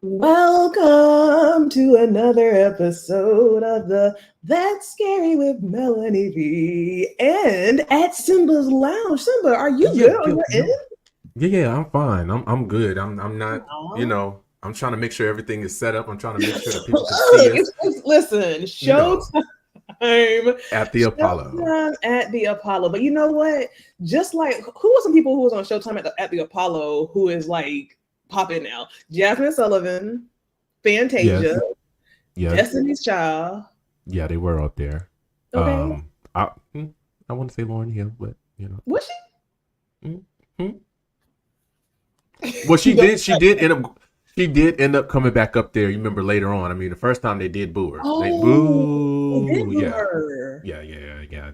Welcome to another episode of the That's Scary with Meloney P and at Simba's Lounge. Simba, are you Yo, good on yo, your end? yo. Yeah, I'm fine. I'm good. I'm not, Aw. I'm trying to make sure everything is set up. I'm trying to make sure that people can Look, see us, listen, you know, showtime, at the Apollo. showtime at the Apollo. But you know what? Just like who was some people who was on Showtime at the Apollo who is like popping now? Jasmine Sullivan, Fantasia, Yes, yes. Destiny's Child. Yeah, they were up there. Okay, I I want to say Lauren Hill, but was mm, mm. Well, she? she did end up coming back up there. You remember later on. I mean, the first time they did boo her. They Oh, they did boo, boo yeah, her. yeah.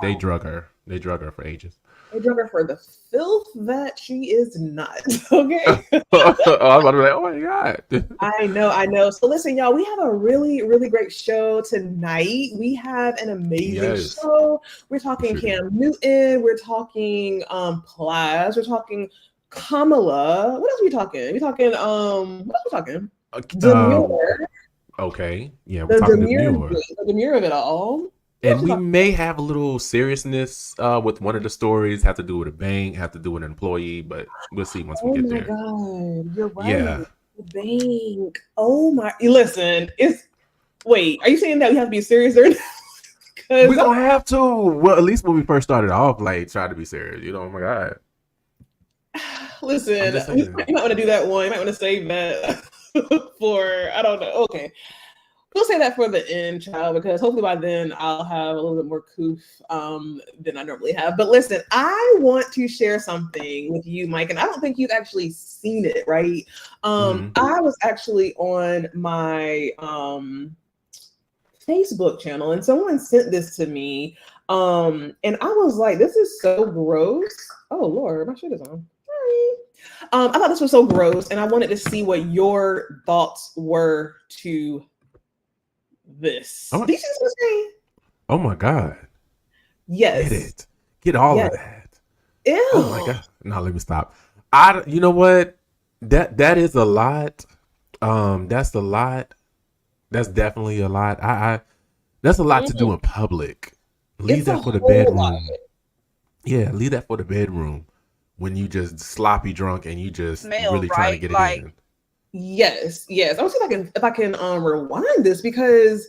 They drug her. They drug her for ages. They drug her for the filth that she is not. Okay. I was about to be like, oh my god. I know, I know. So listen, y'all, we have a really, really great show tonight. We have an amazing Yes, show. We're we talking sure do. Cam Newton, we're talking Plies, we're talking Kamala. What else are we talking? We talking what else are we talking? Uh, Um, Demure. okay, yeah, we're The talking to Demure Demure, the Demure of it all. What else and we we talking? may have a little seriousness with one of the stories. Have to do with a bank, have to do with an employee, but we'll see once we Oh get my there. God, you're right. Yeah, The bank. Oh my, listen, it's wait, are you saying that we have to be serious or we because gonna have to. Well, at least when we first started off, like try to be serious. Oh my god, I'm listen, just you saying. might want to do that one. You might want to save that for I don't know. Okay. We'll say that for the end, child, because hopefully by then I'll have a little bit more coof than I normally have. But listen, I want to share something with you, Mike, and I don't think you've actually seen it, right? Hmm. I was actually on my Facebook channel and someone sent this to me. And I was like, this is so gross. Oh Lord, my shit is on. Sorry. I thought this was so gross, and I wanted to see what your thoughts were to this. Oh, Did you see this on screen? oh my god, get Yes. it, get all Yes. of that. Oh my Ew. god. Now let me stop. You know what? That is a lot. That's a lot. That's definitely a lot. I that's a lot to do Mm. in public. Leave It's a that for the whole lot. bedroom. Yeah, leave that for the bedroom when you just sloppy drunk and you just Smell, really trying to right? get it Like, in. Yes, yes. I was see if I can rewind this because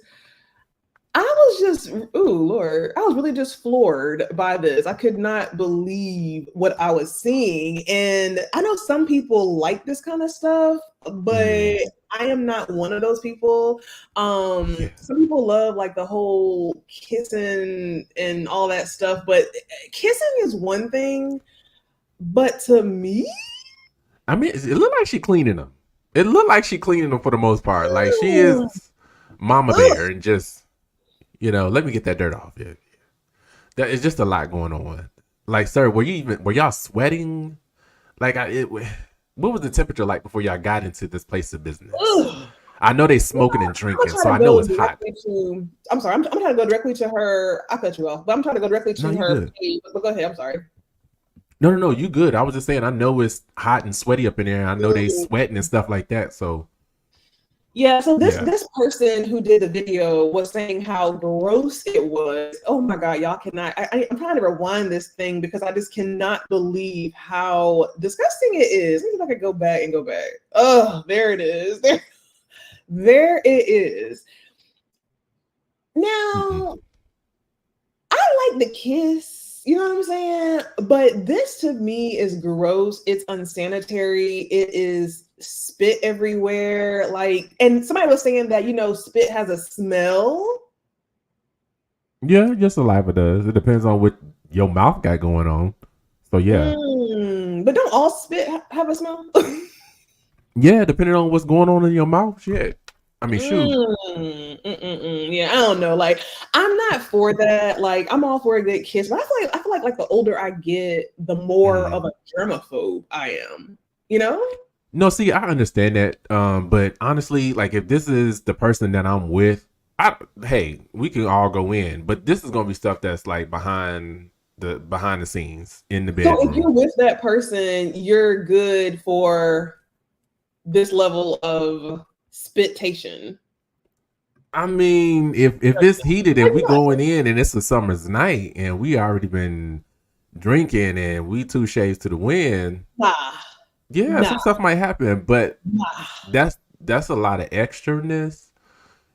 I was just, ooh, Lord, I was really just floored by this. I could not believe what I was seeing. And I know some people like this kind of stuff, but Mm, I am not one of those people. yeah. Some people love like the whole kissing and all that stuff, but kissing is one thing. But to me, I mean, it looked like she cleaning them. It looked like she cleaning them for the most part. Like she ugh, is mama ugh, bear and just, let me get that dirt off. Yeah. That is just a lot going on. Like, sir, were y'all sweating? Like, what was the temperature like before y'all got into this place of business? ugh. I know they Yeah, smoking and I was drinking, so trying I to know go it's hot. directly to. I'm sorry. I'm trying to go directly to her. I cut you off, but I'm trying to go directly No, to you her good. page. But go ahead. I'm sorry. No, you good. I was just saying, I know it's hot and sweaty up in there. I know they Mm. sweating and stuff like that. So Yeah. So this yeah, this person who did the video was saying how gross it was. Oh my God, y'all cannot. I'm trying to rewind this thing because I just cannot believe how disgusting it is. Let me see if I could go back and go back. Oh, there it is. There it is. mm-mm. Now I like the kiss, you know what I'm saying? But this to me is gross. It's unsanitary. It is spit everywhere. Like, and somebody was saying that, spit has a smell. Yeah, your saliva does. It depends on what your mouth got going on. So yeah, But don't all spit have a smell? yeah, depending on what's going on in your mouth. Shit, I mean, shoot. Yeah, I don't know. Like, I'm not for that. Like, I'm all for a good kiss, but I feel like the older I get, the more of Mm. a germaphobe I am. You know? No, see, I understand that. But honestly, like if this is the person that I'm with, hey, we can all go in, but this is gonna be stuff that's like behind the scenes in the So if you're bedroom. with that person, you're good for. this level of spitation. I mean, if it's heated and we going in and it's a summer's night and we already been drinking and we 2 shades to the wind, some stuff might happen, but that's a lot of extraness,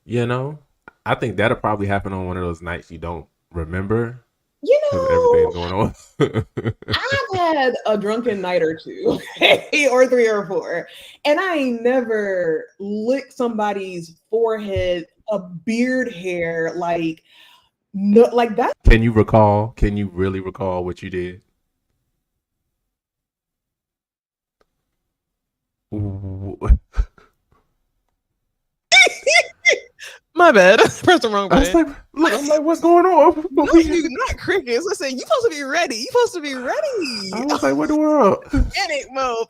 you know. I think that'll probably happen on one of those nights you don't remember. You know, everything's going on. I've had a drunken night or 2, or 3 or 4, and I ain't never licked somebody's forehead, a beard hair, like that. Can you recall? Can you really recall what you did? My bad. Press the wrong button. I'm like, what's going on? No, you not crickets. Listen, you supposed to be ready. You supposed to be ready. I was like, what the world? Panic mode.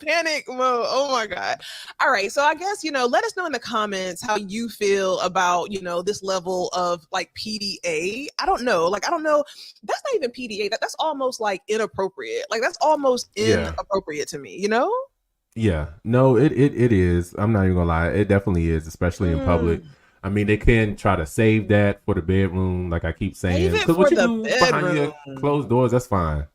Oh my God. All right. So I guess, let us know in the comments how you feel about, this level of like PDA. I don't know. That's not even PDA. That's almost like inappropriate. Like that's almost inappropriate to me, Yeah. No, it is. I'm not even gonna lie. It definitely is, especially in public. I mean, they can try to save that for the bedroom, like I keep saying. Because what you do behind your closed doors, that's fine.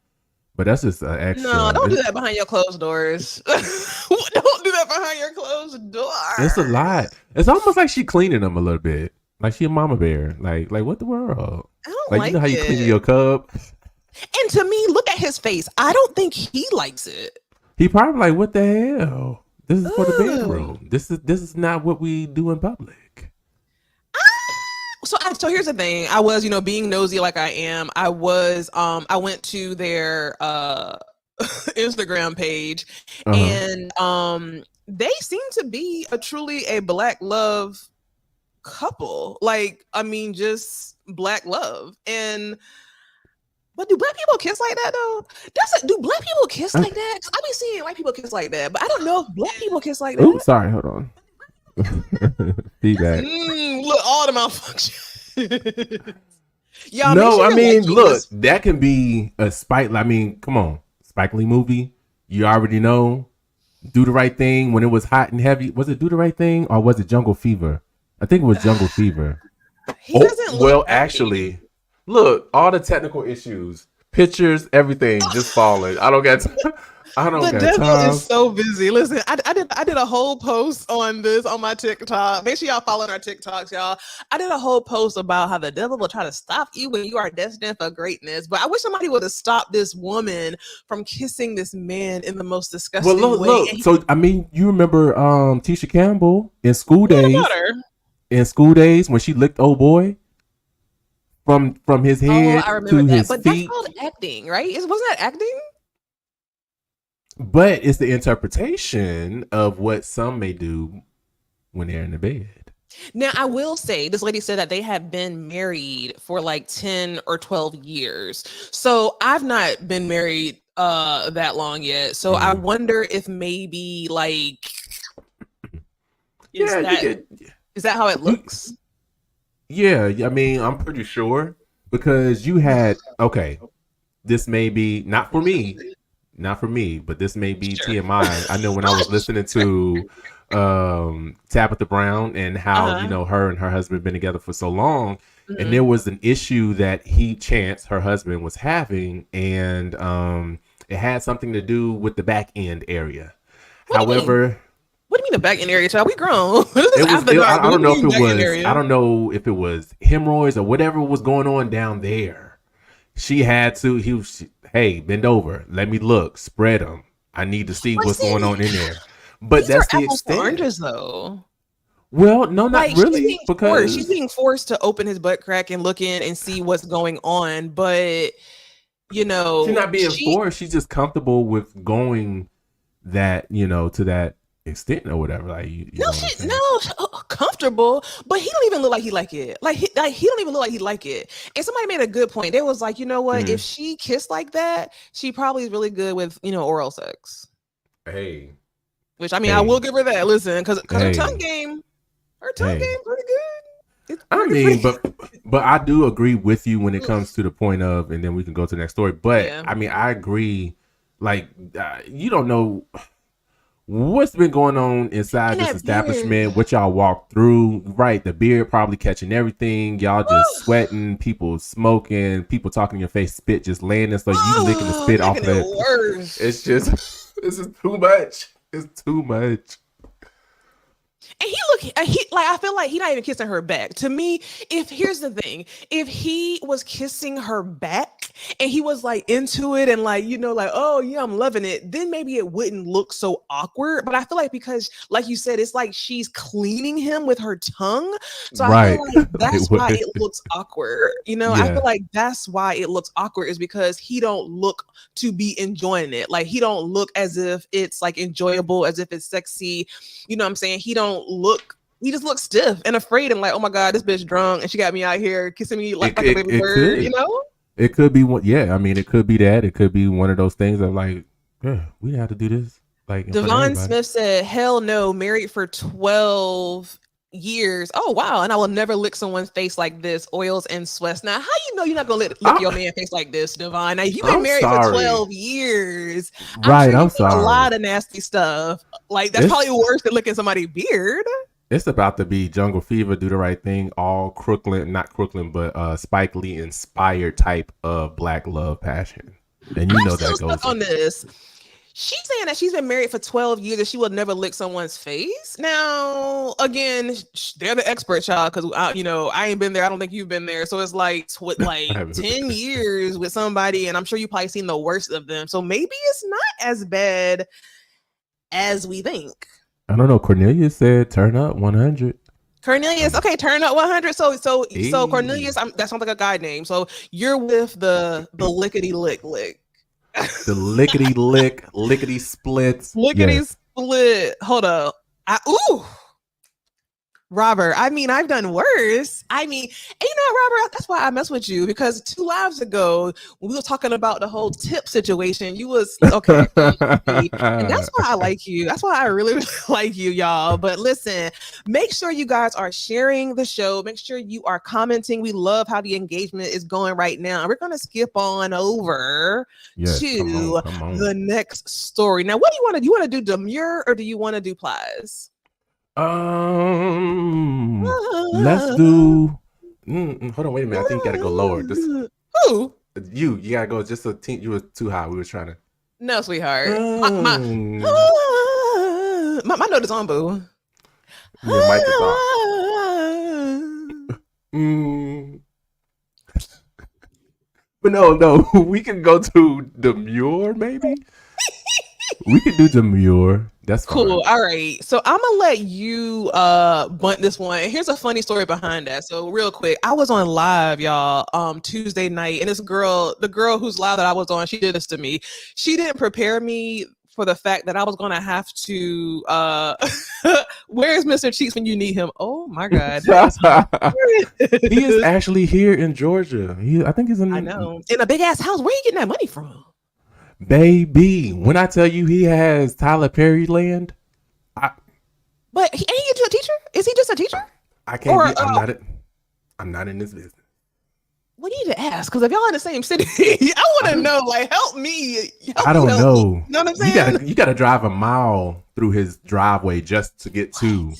But that's just an extra. No, don't do that behind your closed doors. Don't do that behind your closed doors. It's a lot. It's almost like she cleaning them a little bit. Like she a mama bear. Like what the world? I don't like you know how you clean your cub? And to me, look at his face. I don't think he likes it. He probably like, what the hell? This is for the bedroom. This is not what we do in public. So here's the thing. I was, being nosy like I am. I went to their Instagram page, and they seem to be truly a Black love couple. Like, I mean, just Black love. But do Black people kiss like that though? Do Black people kiss like that? Because I be seeing white people kiss like that, but I don't know if Black people kiss like that. Oh, sorry, hold on. Feedback. Look, all the malfunction. Y'all, no, I mean, look, that can be a Spike. I mean, come on, Spike Lee movie. You already know. Do the Right Thing when it was hot and heavy. Was it Do the Right Thing or was it Jungle Fever? I think it was Jungle Fever. He doesn't look actually, look, all the technical issues, pictures, everything just falling. I don't get. The devil is so busy. Listen, I did a whole post on this on my TikTok. Make sure y'all follow our TikToks, y'all. I did a whole post about how the devil will try to stop you when you are destined for greatness. But I wish somebody would have stopped this woman from kissing this man in the most disgusting way. Look. So I mean, you remember Tisha Campbell in School Days? In School Days when she licked old boy from his head to his feet. That's called acting, right? Wasn't that acting? But it's the interpretation of what some may do when they're in the bed. Now, I will say, this lady said that they have been married for like 10 or 12 years. So I've not been married that long yet. So I wonder if maybe like, is that how it looks? Yeah, I mean, I'm pretty sure because you had, this may be not for me, but this may be TMI. I know when I was listening to Tabitha Brown and how, her and her husband been together for so long. And there was an issue that Chance, her husband, was having. And it had something to do with the back end area. However, what do you mean the back end area, child? We grown. I don't know if it was hemorrhoids or whatever was going on down there. She had to, hey, bend over. Let me look. Spread them. I need to see what's going on in there. But that's the extent. Oranges, though. Well, no, not really. Because she's being forced to open his butt crack and look in and see what's going on. But, she's not being forced. She's just comfortable with going that, to that extent or whatever. Like, comfortable, but he don't even look like he like it. He don't even look like he like it. And somebody made a good point. They was like, you know what? If she kissed like that, she probably is really good with oral sex. Hey, which I mean, I will give her that. Listen, because her tongue game pretty good. I mean, but I do agree with you when it comes to the point of, and then we can go to the next story. But I mean, I agree. Like, you don't know what's been going on inside And this that beard. establishment? What y'all walked through? Right, the beard probably catching everything. Y'all just sweating, people smoking, people talking in your face, spit just landing. So you licking the spit off Making of it it. worse. It's just, this is too much. It's too much. And I feel like he's not even kissing her back. To me, here's the thing, if he was kissing her back and he was like into it and like, like, oh yeah, I'm loving it, then maybe it wouldn't look so awkward. But I feel like because, like you said, it's like she's cleaning him with her tongue. So I feel Right. like that's why it looks awkward. I Yeah. feel like that's why it looks awkward is because he don't look to be enjoying it. Like he don't look as if it's like enjoyable, as if it's sexy. You know what I'm saying? He just looks stiff and afraid and like, oh my God, this bitch drunk and she got me out here kissing me like a baby bird, It could be one. Yeah, I mean, it could be that. It could be one of those things of like, yeah, we didn't have to do this. Like in front of Devon everybody. Smith said, hell no, married for 12 years. Oh wow. And I will never lick someone's face like this, oils and sweats. Now, how you know you're not gonna lick your man face like this, Devon? Now you've been married for 12 years. Right, I'm sorry. A lot of nasty stuff. Like that's probably worse than licking somebody's beard. It's about to be Jungle Fever, Do the Right Thing, all not Crooklyn, but Spike Lee inspired type of black love passion. And you know that goes on this. She's saying that she's been married for 12 years and she will never lick someone's face. Now, again, they're the expert, child, because I ain't been there. I don't think you've been there. So it's like 10 years with somebody, and I'm sure you've probably seen the worst of them. So maybe it's not as bad as we think. I don't know. Cornelius said turn up 100. Cornelius, okay, turn up 100. So Cornelius, that sounds like a guy name. So you're with the lickety lick. The lickety lick, lickety splits. Split. Hold up. Robert, I mean, I've done worse. I mean, and Robert, that's why I mess with you, because 2 lives ago, when we were talking about the whole tip situation, you was okay. And that's why I like you. That's why I really, really like you, y'all. But listen, make sure you guys are sharing the show. Make sure you are commenting. We love how the engagement is going right now. We're going to skip on over to the next story. Now, what do you want to do? You want to do Demure or do you want to do Plies? Let's do. Hold on, wait a minute. I think you gotta go lower. Who? You gotta go just a team. You were too high. We were trying to. No, sweetheart. My note is on, boo. Your mic is off. But no, we can go to Demure, maybe. We could do Demure. That's cool. Fine. All right. So I'm gonna let you bunt this one. Here's a funny story behind that. So real quick, I was on live, y'all, Tuesday night, and the girl whose live that I was on, she did this to me. She didn't prepare me for the fact that I was gonna have to where's Mr. Cheeks when you need him? Oh my God. He is actually here in Georgia. I think he's in a big ass house. Where are you getting that money from? Baby, when I tell you he has Tyler Perry land, but ain't he just a teacher? Is he just a teacher? I can't. I'm not in this business. We need to ask, because if y'all in the same city, I want to know. Like, help me. I don't know. You know what I'm saying? You got to drive a mile through his driveway just to get to.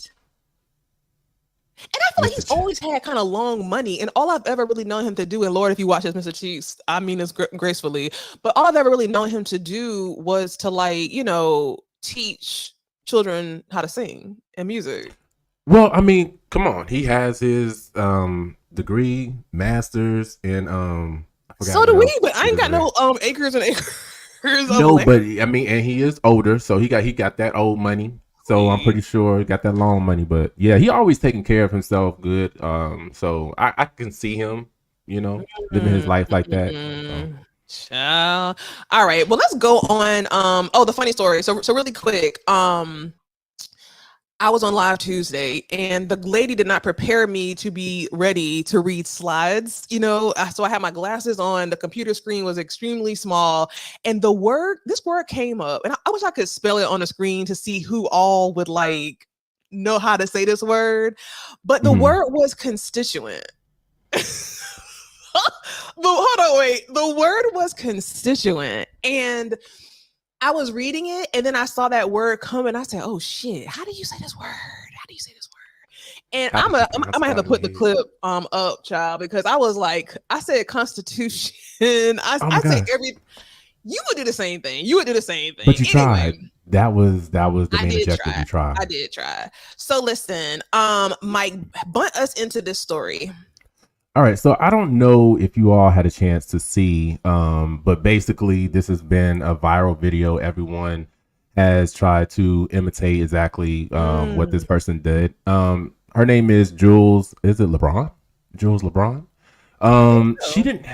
And I feel like he's always had kind of long money. And all I've ever really known him to do, and Lord, if you watch this, Mr. Cheeks, I mean this gracefully, but all I've ever really known him to do was to teach children how to sing and music. Well, I mean, come on. He has his degree, master's, and so do we, but I ain't got no acres and acres. No, but I mean, and he is older, so he got that old money. So I'm pretty sure he got that long money, but yeah, he always taking care of himself good. So I can see him, living his life like that. Child. All right, well, let's go on. The funny story. So really quick. I was on live Tuesday, and the lady did not prepare me to be ready to read slides, so I had my glasses on, the computer screen was extremely small, and this word came up, and I wish I could spell it on the screen to see who all would know how to say this word, but the word was constituent. But hold on, wait, the word was constituent, and I was reading it and then I saw that word come and I said, "Oh shit, how do you say this word? How do you say this word?" And I'm gonna have to put the clip up, child, because I was like, I said Constitution. Oh my I said gosh. you would do the same thing. You would do the same thing. But you Anyway, tried. That was the main objective. You tried. I did try. So listen, Mike, bunt us into this story. All right, so I don't know if you all had a chance to see, but basically this has been a viral video. Everyone has tried to imitate exactly what this person did. Her name is Jules. Is it LeBron? Jules LeBron. She didn't.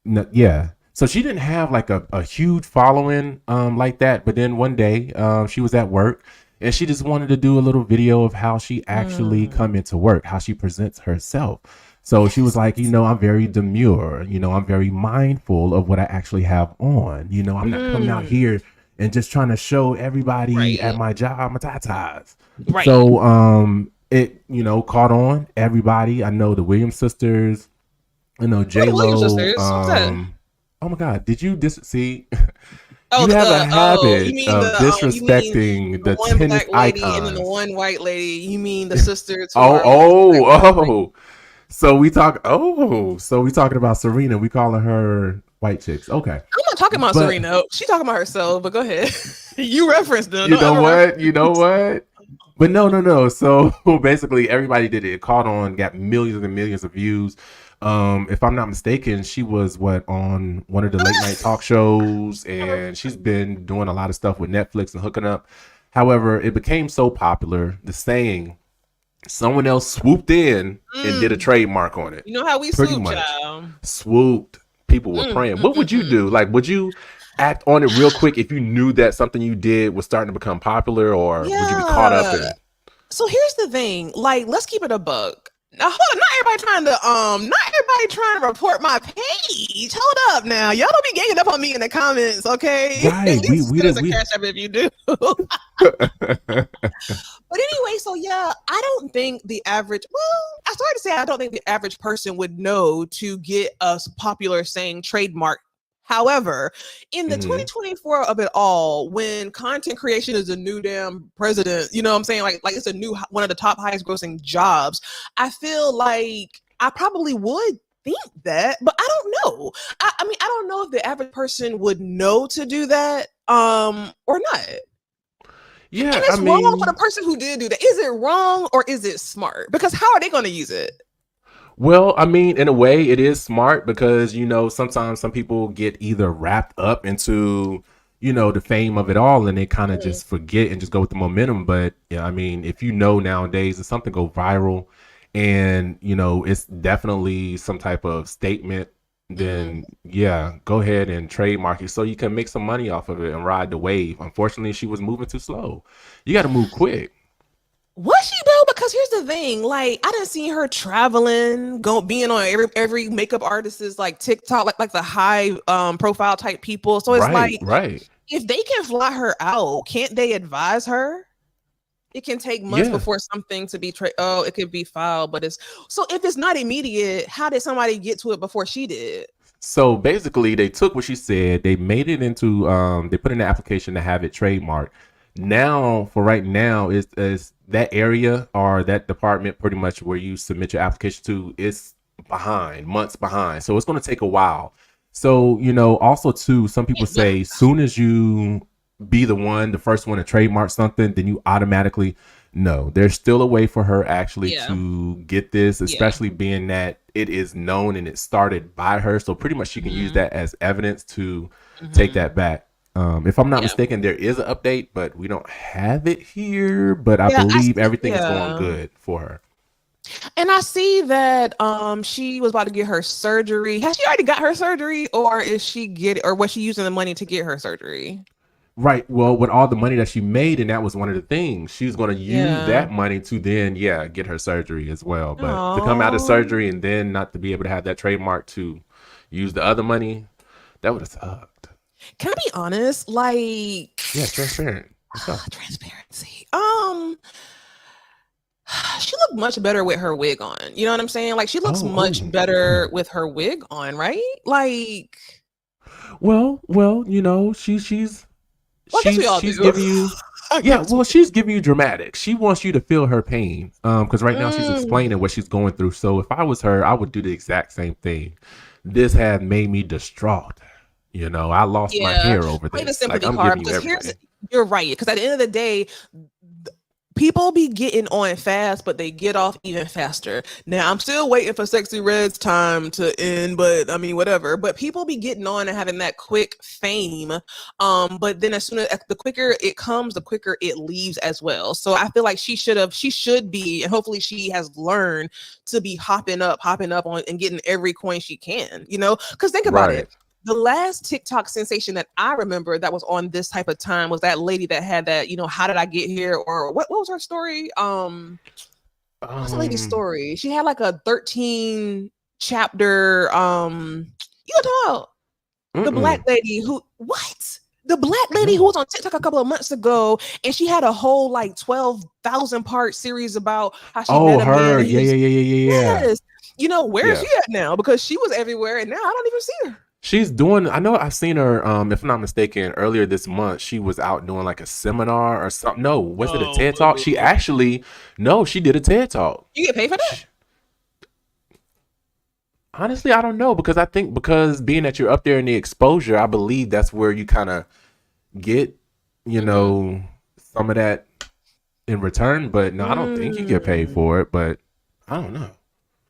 No, yeah. So she didn't have like a huge following like that. But then one day she was at work and she just wanted to do a little video of how she actually come into work, how she presents herself. So she was like, I'm very demure. I'm very mindful of what I actually have on. I'm not coming out here and just trying to show everybody at my job my tatas. Right. So it caught on everybody. I know the Williams sisters. J-Lo. Oh my God! Did you see? You have a habit of disrespecting the one tennis black lady icons. and then the one white lady. You mean the sisters? Oh! So we talking about Serena. We calling her white chicks. Okay. I'm not talking about Serena. She's talking about herself. But go ahead. You referenced them. You know what? But no. So basically, everybody did it. It caught on, got millions and millions of views. If I'm not mistaken, she was on one of the late night talk shows, and she's been doing a lot of stuff with Netflix and hooking up. However, it became so popular, the saying, someone else swooped in and did a trademark on it. You know how we swooped. People were praying. What would you do? Like, would you act on it real quick if you knew that something you did was starting to become popular, or would you be caught up in it? So here's the thing. Like, let's keep it a buck. Now, hold on, not everybody trying to report my page. Hold up now. Y'all don't be ganging up on me in the comments, okay? Right. We cash up if you do. But anyway, so yeah, I don't think the average, I started to say I don't think the average person would know to get a popular saying trademark. However, in the 2024 of it all, when content creation is a new damn president, you know what I'm saying? Like it's a new one of the top highest grossing jobs. I feel like I probably would think that, but I don't know. I mean, I don't know if the average person would know to do that or not. Yeah, and it's wrong for the person who did do that. Is it wrong or is it smart? Because how are they going to use it? Well, I mean, in a way, it is smart because, sometimes some people get either wrapped up into, the fame of it all and they kind of just forget and just go with the momentum. But, yeah, I mean, if nowadays, if something go viral and, it's definitely some type of statement, then, yeah, go ahead and trademark it so you can make some money off of it and ride the wave. Unfortunately, she was moving too slow. You got to move quick. Was she though? Because here's the thing, like I didn't see her traveling, being on every makeup artist's like TikTok, like the high profile type people. So it's if they can fly her out, can't they advise her? It can take months before something to be it could be filed, but so if it's not immediate, how did somebody get to it before she did? So basically, they took what she said, they made it into they put in an application to have it trademarked. Now, for right now, is that area or that department pretty much where you submit your application to is months behind. So it's going to take a while. So, also too, some people say soon as you be the first one to trademark something, then you automatically no, there's still a way for her actually to get this, especially being that it is known and it started by her. So pretty much she can use that as evidence to take that back. If I'm not mistaken, there is an update, but we don't have it here. But I believe everything is going good for her. And I see that she was about to get her surgery. Has she already got her surgery, or was she using the money to get her surgery? Right. Well, with all the money that she made, and that was one of the things, she was going to use that money to then, get her surgery as well. But to come out of surgery and then not to be able to have that trademark to use the other money, that would have sucked. Can I be honest? Like, yeah, transparent. Transparency. She looked much better with her wig on. You know what I'm saying? Like, she looks much better with her wig on, right? Like, well, she's Well, I guess we all she's do. giving you. Yeah, well, she's giving you dramatic. She wants you to feel her pain. Because right now she's explaining what she's going through. So if I was her, I would do the exact same thing. This had made me distraught. You know, I lost my hair over Play the this. sympathy Like, I'm card giving you because everything. you're right. Because at the end of the day, people be getting on fast, but they get off even faster. Now, I'm still waiting for Sexy Red's time to end, but I mean, whatever. But people be getting on and having that quick fame. But then as soon as the quicker it comes, the quicker it leaves as well. So I feel like she should be, and hopefully she has learned to be hopping up on and getting every coin she can, you know? Because think about it. The last TikTok sensation that I remember that was on this type of time was that lady that had that, you know, how did I get here? Or what was her story? What's the lady's story? She had like a 13 chapter, you know about the black lady who, what? The black lady who was on TikTok a couple of months ago, and she had a whole like 12,000 part series about how she met a man. Yeah. Yes. You know, where is she at now? Because she was everywhere, and now I don't even see her. She's doing, I know I've seen her, if I'm not mistaken, earlier this month, she was out doing like a seminar or something. No, was it a TED Talk? She did a TED Talk. You get paid for that? Honestly, I don't know, because I think because being that you're up there in the exposure, I believe that's where you kind of get, you know, some of that in return. But no, I don't think you get paid for it, but I don't know.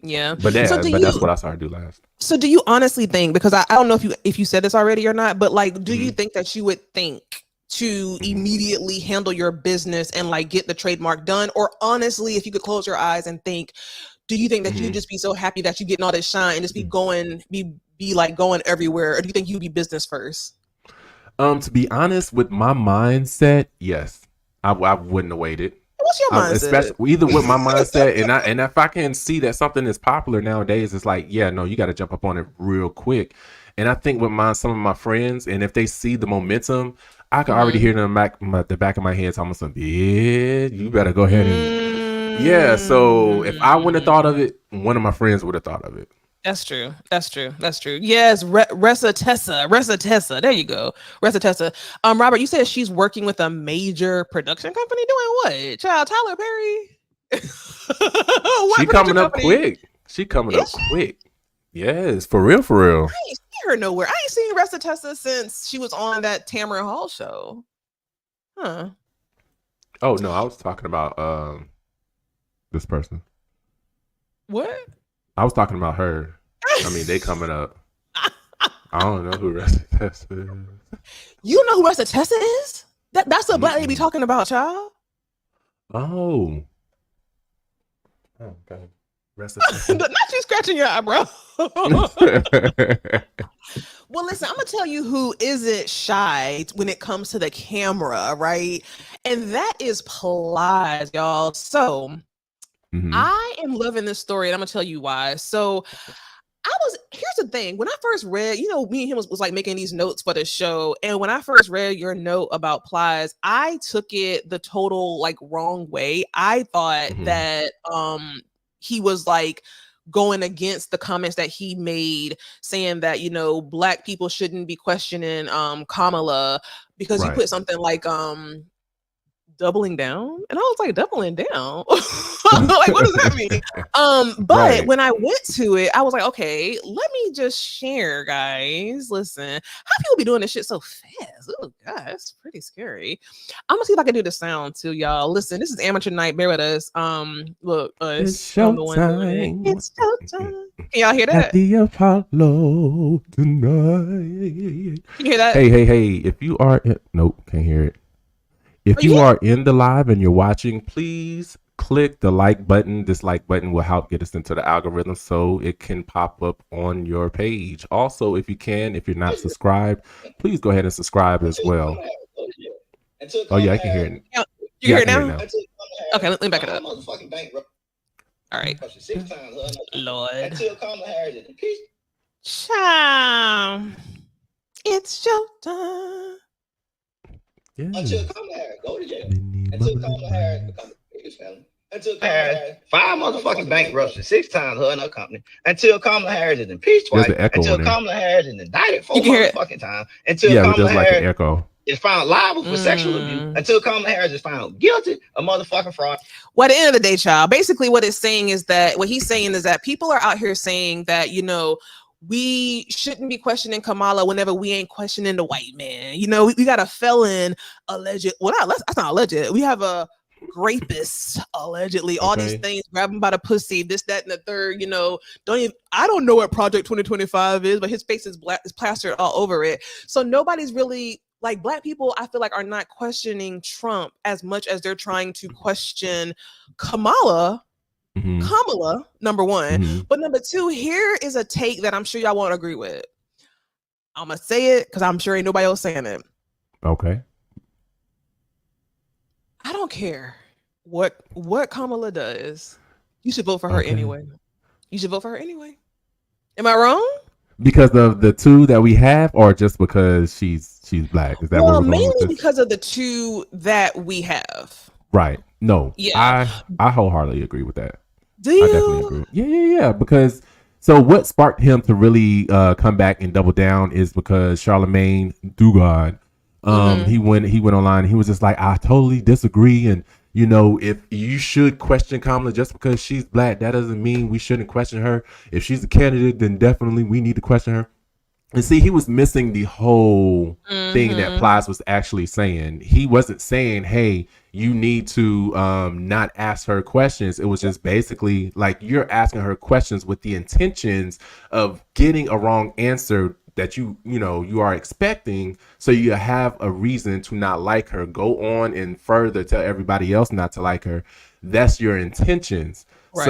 Yeah. But that's what I started to do last. So do you honestly think, because I don't know if you said this already or not, but like, do you think that you would think to immediately handle your business and like get the trademark done? Or honestly, if you could close your eyes and think, do you think that you'd just be so happy that you're getting all this shine and just be going everywhere? Or do you think you'd be business first? To be honest, with my mindset, yes, I wouldn't have waited. What's your mindset? Especially either with my mindset and if I can see that something is popular nowadays, it's like, yeah, no, you got to jump up on it real quick. And I think with some of my friends, and if they see the momentum, I can already hear them the back of my head talking something. Yeah, you better go ahead and yeah. So if I wouldn't have thought of it, one of my friends would have thought of it. That's true. Yes, Ressa Tessa. There you go, Ressa Tessa. Robert, you said she's working with a major production company. Doing what? Child, Tyler Perry. She coming up quick. Quick. Yes, for real. I ain't seen her nowhere. I ain't seen Ressa Tessa since she was on that Tamara Hall show. Huh. Oh no, I was talking about this person. What? I was talking about her. I mean, they coming up. I don't know who Ressa Tessa is. You know who Ressa Tessa is? That's a black lady talking about, child. Oh, okay. Ressa Tessa. Not you scratching your eyebrow. Well, listen, I'm gonna tell you who isn't shy when it comes to the camera, right? And that is Plies, y'all. So I am loving this story, and I'm gonna tell you why. So here's the thing. When I first read, you know, me and him was like making these notes for the show. And when I first read your note about Plies, I took it the total like wrong way. I thought that he was like going against the comments that he made, saying that, you know, black people shouldn't be questioning Kamala because you put something like doubling down, and I was like, doubling down? Like, what does that mean? But when I went to it, I was like, okay, let me just share, guys. Listen, how people be doing this shit so fast? Oh god, it's pretty scary. I'm gonna see if I can do the sound too, y'all. Listen, this is Amateur Night. Bear with us. Look, it's showtime. It's showtime. Can y'all hear that? At the Apollo tonight. Can you hear that? Hey! If you are nope, can't hear it. If you are in the live and you're watching, please click the like button. This like button will help get us into the algorithm so it can pop up on your page. Also, if you're not subscribed, please go ahead and subscribe as well. Oh yeah, I can hear it. You hear it now? Okay, let me back it up. All right. Lord. Child. It's showtime. Yeah. Until Kamala Harris go to jail. Until Kamala Harris become the biggest felon. Until Kamala Harris 5 motherfucking bankruptcies, 6 times her and her company. Until Kamala Harris is impeached twice. Until Kamala Harris is indicted 4 motherfucking times. Until Kamala just Harris, like an echo. is found liable for sexual abuse, until Kamala Harris is found guilty of motherfucking fraud. Well, at the end of the day, child, basically what it's saying is that what he's saying is that people are out here saying that, you know, we shouldn't be questioning Kamala whenever we ain't questioning the white man. You know, we got a felon alleged. Well, that's not alleged. We have a rapist allegedly. All these things, grab him by the pussy, this, that, and the third. You know, I don't know what Project 2025 is, but his face is plastered all over it. So nobody's really. Like black people, I feel like are not questioning Trump as much as they're trying to question Kamala, number one. But number two, here is a take that I'm sure y'all won't agree with. I'm gonna say it because I'm sure ain't nobody else saying it. Okay. I don't care what Kamala does. You should vote for her anyway. You should vote for her anyway. Am I wrong? Because of the two that we have, or just because she's black? Is that well, mainly because of the two that we have. Right. No. Yeah. I wholeheartedly agree with that. Do you? I definitely agree. Yeah. Because so what sparked him to really come back and double down is because Charlemagne Dugard, he went online and he was just like, I totally disagree, and you know, if you should question Kamala just because she's black, that doesn't mean we shouldn't question her. If she's a candidate, then definitely we need to question her. And see, he was missing the whole thing that Plies was actually saying. He wasn't saying, hey, you need to not ask her questions. It was just basically like you're asking her questions with the intentions of getting a wrong answer that you are expecting, so you have a reason to not like her. Go on and further tell everybody else not to like her. That's your intentions. Right.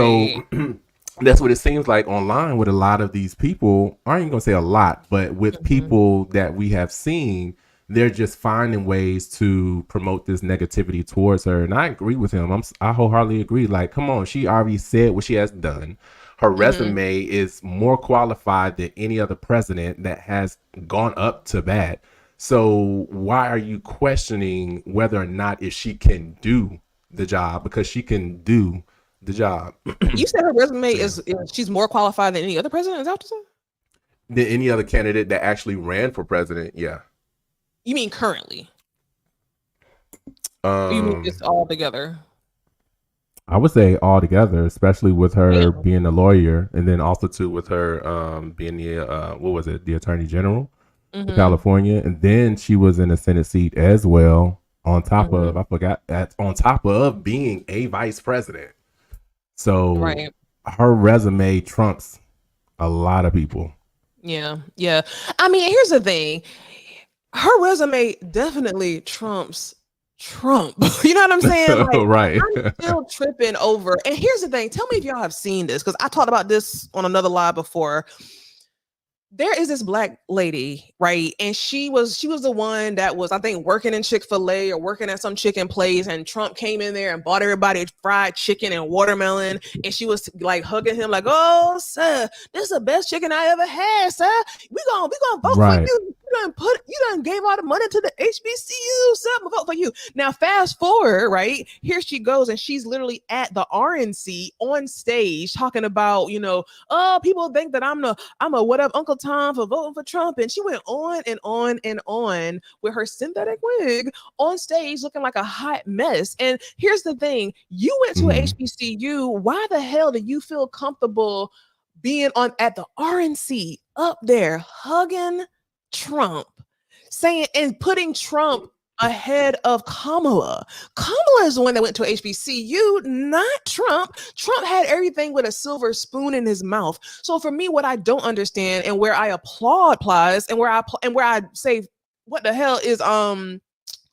So that's what it seems like online with a lot of these people. I ain't gonna say a lot, but with people that we have seen, they're just finding ways to promote this negativity towards her. And I agree with him. I wholeheartedly agree. Like, come on, she already said what she has done. Her resume is more qualified than any other president that has gone up to bat. So why are you questioning whether or not if she can do the job? Because she can do the job. You said her resume is she's more qualified than any other president? Is that what you said? Than any other candidate that actually ran for president, yeah. You mean currently? Or you mean just all together? I would say all together, especially with her being a lawyer, and then also too with her being the the Attorney General of California, and then she was in a Senate seat as well. On top of on top of being a vice president, so her resume trumps a lot of people. Yeah. I mean, here's the thing: her resume definitely trumps Trump. You know what I'm saying? Like, right. I'm still tripping over. And here's the thing. Tell me if y'all have seen this, because I talked about this on another live before. There is this black lady, right? And she was the one that was, I think, working in Chick-fil-A or working at some chicken place, and Trump came in there and bought everybody fried chicken and watermelon, and she was like hugging him like, oh, sir, this is the best chicken I ever had, sir. We gonna vote for you. You done gave all the money to the HBCU, sir. I'm gonna vote for you. Now fast forward, right? Here she goes, and she's literally at the RNC on stage talking about, oh, people think that I'm a what up Uncle Tom for voting for Trump. And she went on and on and on with her synthetic wig on stage looking like a hot mess. And here's the thing: you went to a HBCU. Why the hell do you feel comfortable being at the RNC up there hugging Trump, saying and putting Trump ahead of Kamala? Kamala is the one that went to HBCU, not Trump. Trump had everything with a silver spoon in his mouth. So for me, what I don't understand, and where I applaud Plies, and where I say, what the hell is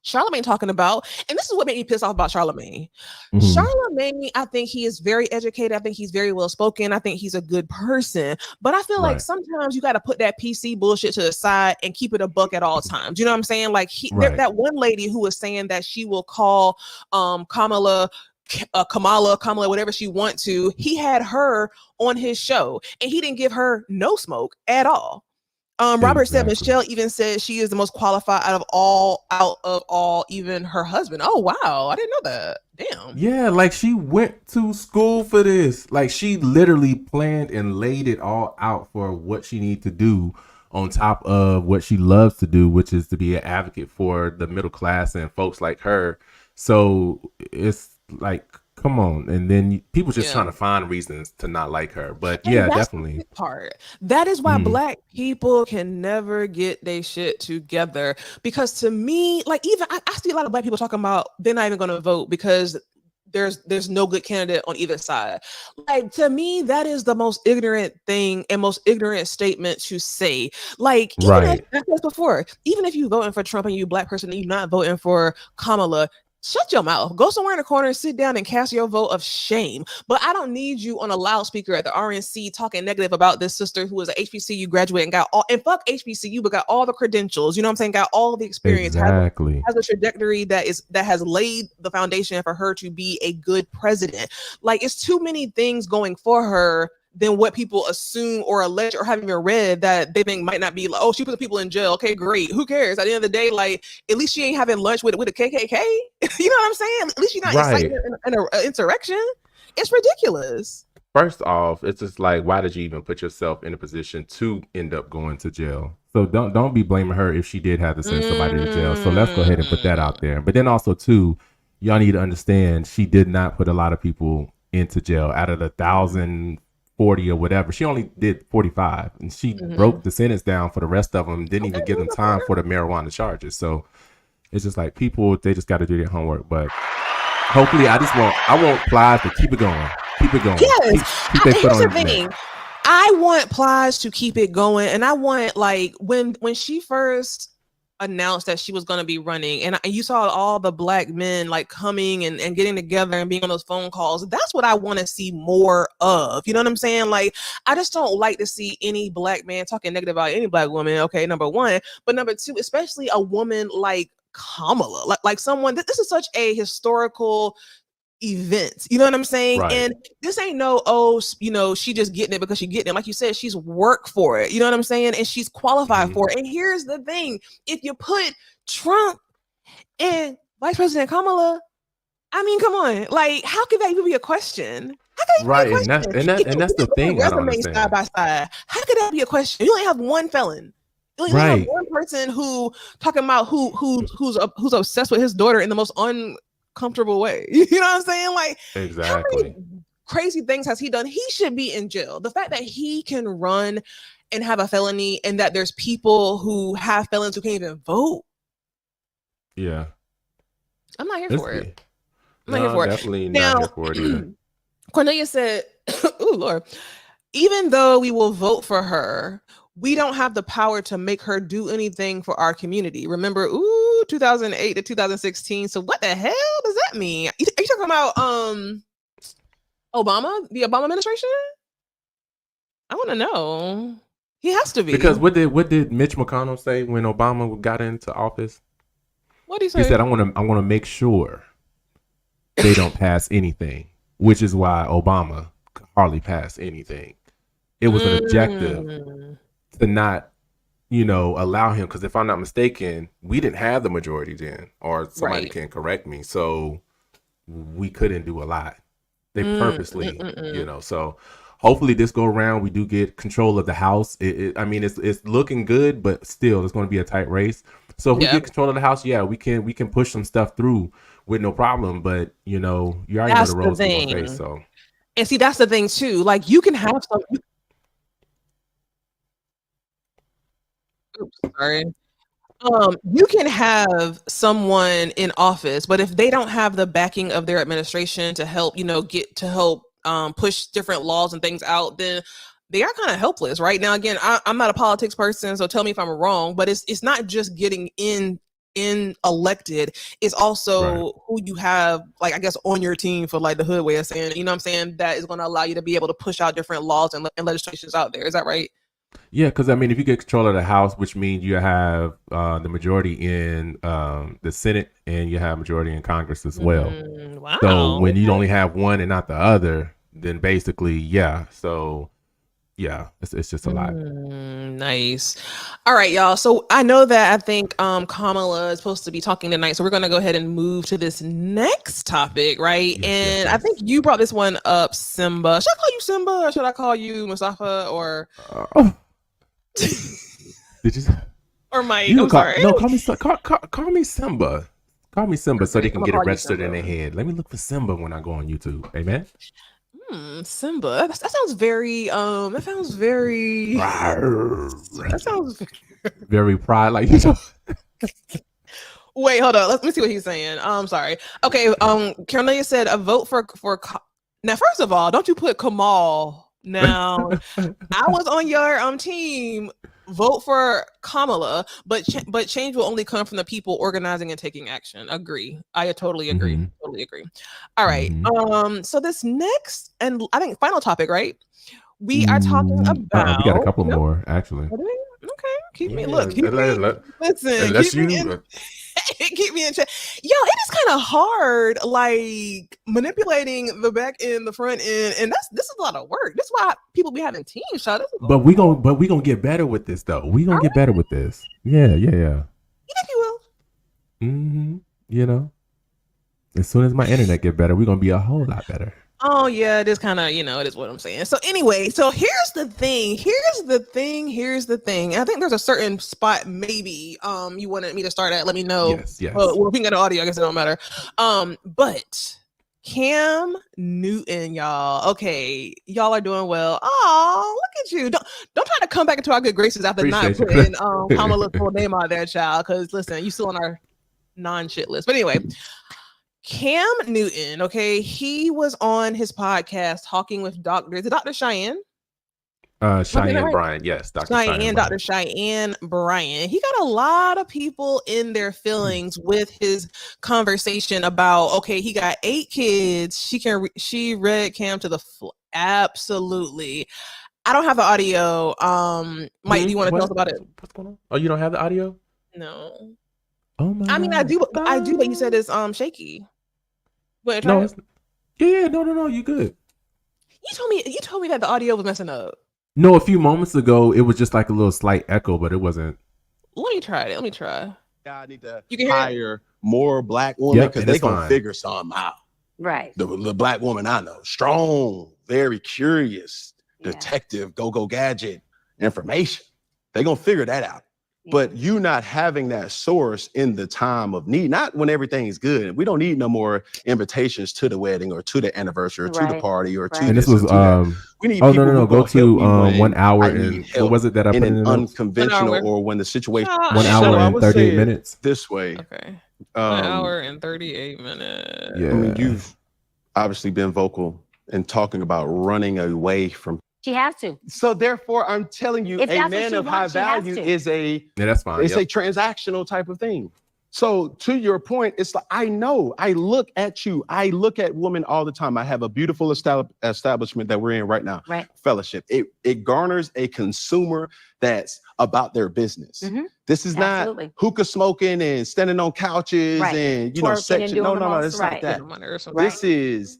Charlemagne talking about? And this is what made me pissed off about Charlemagne. Charlemagne, I think he is very educated. I think he's very well spoken. I think he's a good person. But I feel like sometimes you got to put that PC bullshit to the side and keep it a buck at all times. You know what I'm saying? Like that one lady who was saying that she will call Kamala, whatever she want to. He had her on his show, and he didn't give her no smoke at all. Robert said Michelle even said she is the most qualified out of all, even her husband. Oh wow, I didn't know that. Damn. Yeah, like she went to school for this. Like she literally planned and laid it all out for what she needed to do on top of what she loves to do, which is to be an advocate for the middle class and folks like her. So it's like, come on. And then people just trying to find reasons to not like her. But and yeah, definitely. The part. That is why Black people can never get their shit together. Because to me, like, even I see a lot of Black people talking about they're not even going to vote because there's no good candidate on either side. Like, to me, that is the most ignorant thing and most ignorant statement to say. Like, even if, I said before, even if you voting for Trump and you Black person and you're not voting for Kamala, shut your mouth. Go somewhere in the corner, sit down and cast your vote of shame. But I don't need you on a loudspeaker at the RNC talking negative about this sister who is an HBCU graduate and got all, and fuck HBCU, but got all the credentials, you know what I'm saying? Got all the experience. Exactly. Has a trajectory that has laid the foundation for her to be a good president. Like, it's too many things going for her than what people assume or allege or haven't even read that they think might not be. Like, oh, she put the people in jail. Okay, great. Who cares? At the end of the day, like, at least she ain't having lunch with a KKK. You know what I'm saying? At least she's not inciting an insurrection. It's ridiculous. First off, it's just like, why did you even put yourself in a position to end up going to jail? So don't be blaming her if she did have to send somebody to jail. So let's go ahead and put that out there. But then also too, y'all need to understand she did not put a lot of people into jail. Out of the 1,040 or whatever, she only did 45, and she broke the sentence down for the rest of them. Didn't even give them time for the marijuana charges. So it's just like, people, they just got to do their homework. But hopefully, I want Plies to keep it going. Keep it going. Yes. Here's the thing. I want Plies to keep it going, and I want, like, when she first announced that she was going to be running, and you saw all the Black men like coming and getting together and being on those phone calls. That's what I want to see more of. You know what I'm saying? Like, I just don't like to see any Black man talking negative about any Black woman. Okay, number one, but number two, especially a woman like Kamala, like someone that this is such a historical event, you know what I'm saying? Right. And this ain't no, you know, she just getting it because she getting it. Like you said, she's worked for it, you know what I'm saying? And she's qualified for it. And here's the thing: if you put Trump and Vice President Kamala, I mean, come on, like, how could that even be a question? Right, and that's the thing. I don't understand. Side by side, how could that be a question? You only have one felon. You only have one person who talking about who's obsessed with his daughter in the most uncomfortable way. You know what I'm saying? Like, exactly. How many crazy things has he done? He should be in jail. The fact that he can run and have a felony, and that there's people who have felons who can't even vote. Yeah, I'm not here for it. I'm not here for it. Definitely not here for it either. Cornelia said, "Oh Lord, even though we will vote for her, we don't have the power to make her do anything for our community. Remember, 2008 to 2016. So what the hell does that mean? Are you talking about Obama, the Obama administration? I want to know. He has to be. Because what did Mitch McConnell say when Obama got into office? What did he say? He said, "I want to make sure they don't pass anything," which is why Obama could hardly pass anything. It was an objective to not, allow him. Because if I'm not mistaken, we didn't have the majority then, or somebody can correct me. So we couldn't do a lot. They purposely, So hopefully this go around, we do get control of the House. It's looking good, but still, it's going to be a tight race. So if we get control of the House, we can push some stuff through with no problem. But you already know the roles we're going to face. So, and see, that's the thing too. Like, you can have some. Oops, sorry. You can have someone in office, but if they don't have the backing of their administration to help, push different laws and things out, then they are kind of helpless. Right now, again, I'm not a politics person, so tell me if I'm wrong. But it's not just getting in elected. It's also who you have, like, I guess, on your team, for like the hood way of saying it. You know what I'm saying? That is going to allow you to be able to push out different laws and legislations out there. Is that right? Yeah, because if you get control of the House, which means you have the majority in the Senate and you have majority in Congress as well. Wow. So when you only have one and not the other, then basically, So it's just a lot. Nice. All right, y'all. So I know that I think Kamala is supposed to be talking tonight, so we're gonna go ahead and move to this next topic, right? Yes. I think you brought this one up, Simba. Should I call you Simba or should I call you Mustafa or? Did you? Or Mike. You I'm call, sorry. no, call me Simba. Call me Simba so they can I'm get it gonna call you registered in Simba. their head. Let me look for Simba when I go on YouTube. Amen. Simba. That sounds very. That sounds very. That sounds. Very pride, like you know. Wait, hold on. Let me see what he's saying. Sorry. Okay. Cornelia said a vote for. Now, first of all, don't you put Kamal. Now, I was on your team. Vote for Kamala, but change will only come from the people organizing and taking action. Agree. I totally agree. Mm-hmm. Totally agree. All right. So this next and I think final topic, right? We are talking about. We got a couple more actually. Okay, keep me. Listen. Keep me in check. Yo, it is kind of hard, like manipulating the back end, the front end, and this is a lot of work. That's why people be having team shots. But we gonna get better with this though. We gonna get better with this. Yeah. You think you will? Mm-hmm. You know, as soon as my internet get better, we're gonna be a whole lot better. Oh yeah, it is kind of, it is what I'm saying. So anyway, so here's the thing. I think there's a certain spot maybe you wanted me to start at. Let me know. Yes. Well, we can get audio. I guess it don't matter. But Cam Newton, y'all. Okay, y'all are doing well. Oh, look at you. Don't try to come back into our good graces after not putting Kamala's full name out there, child. Because listen, you still on our non-shit list. But anyway. Cam Newton, okay, he was on his podcast talking with Dr. Cheyenne? Cheyenne Bryant, yes, Dr. Cheyenne Bryant. He got a lot of people in their feelings with his conversation about, okay, he got 8 kids. She read Cam to the absolutely. I don't have the audio. Mike, do you want to tell us about it? What's going on? Oh, you don't have the audio? No. Oh my! I mean, I do, but you said it's shaky. Wait, no, no, you good. You told me that the audio was messing up. No, a few moments ago it was just like a little slight echo, but it wasn't. Let me try. I need to you can hire more black women because they're gonna figure something out. Right. The black woman I know, strong, very curious, detective, go gadget information. They're gonna figure that out. But you not having that source in the time of need, not when everything's good. We don't need no more invitations to the wedding or to the anniversary or to the party or to and this. this was we need people no. Go to 1 hour and what was it that I put in unconventional or when the situation 1 hour and 38 minutes this way. Okay. 1 hour and 38 minutes. Yeah. I mean, you've obviously been vocal in talking about running away from. She has to. So therefore, I'm telling you, a man of high value is that's fine. It's a transactional type of thing. So to your point, it's like, I know, I look at you. I look at women all the time. I have a beautiful establishment that we're in right now. Right. Fellowship. It garners a consumer that's about their business. Mm-hmm. This is not hookah smoking and standing on couches and section. No, it's not that. This is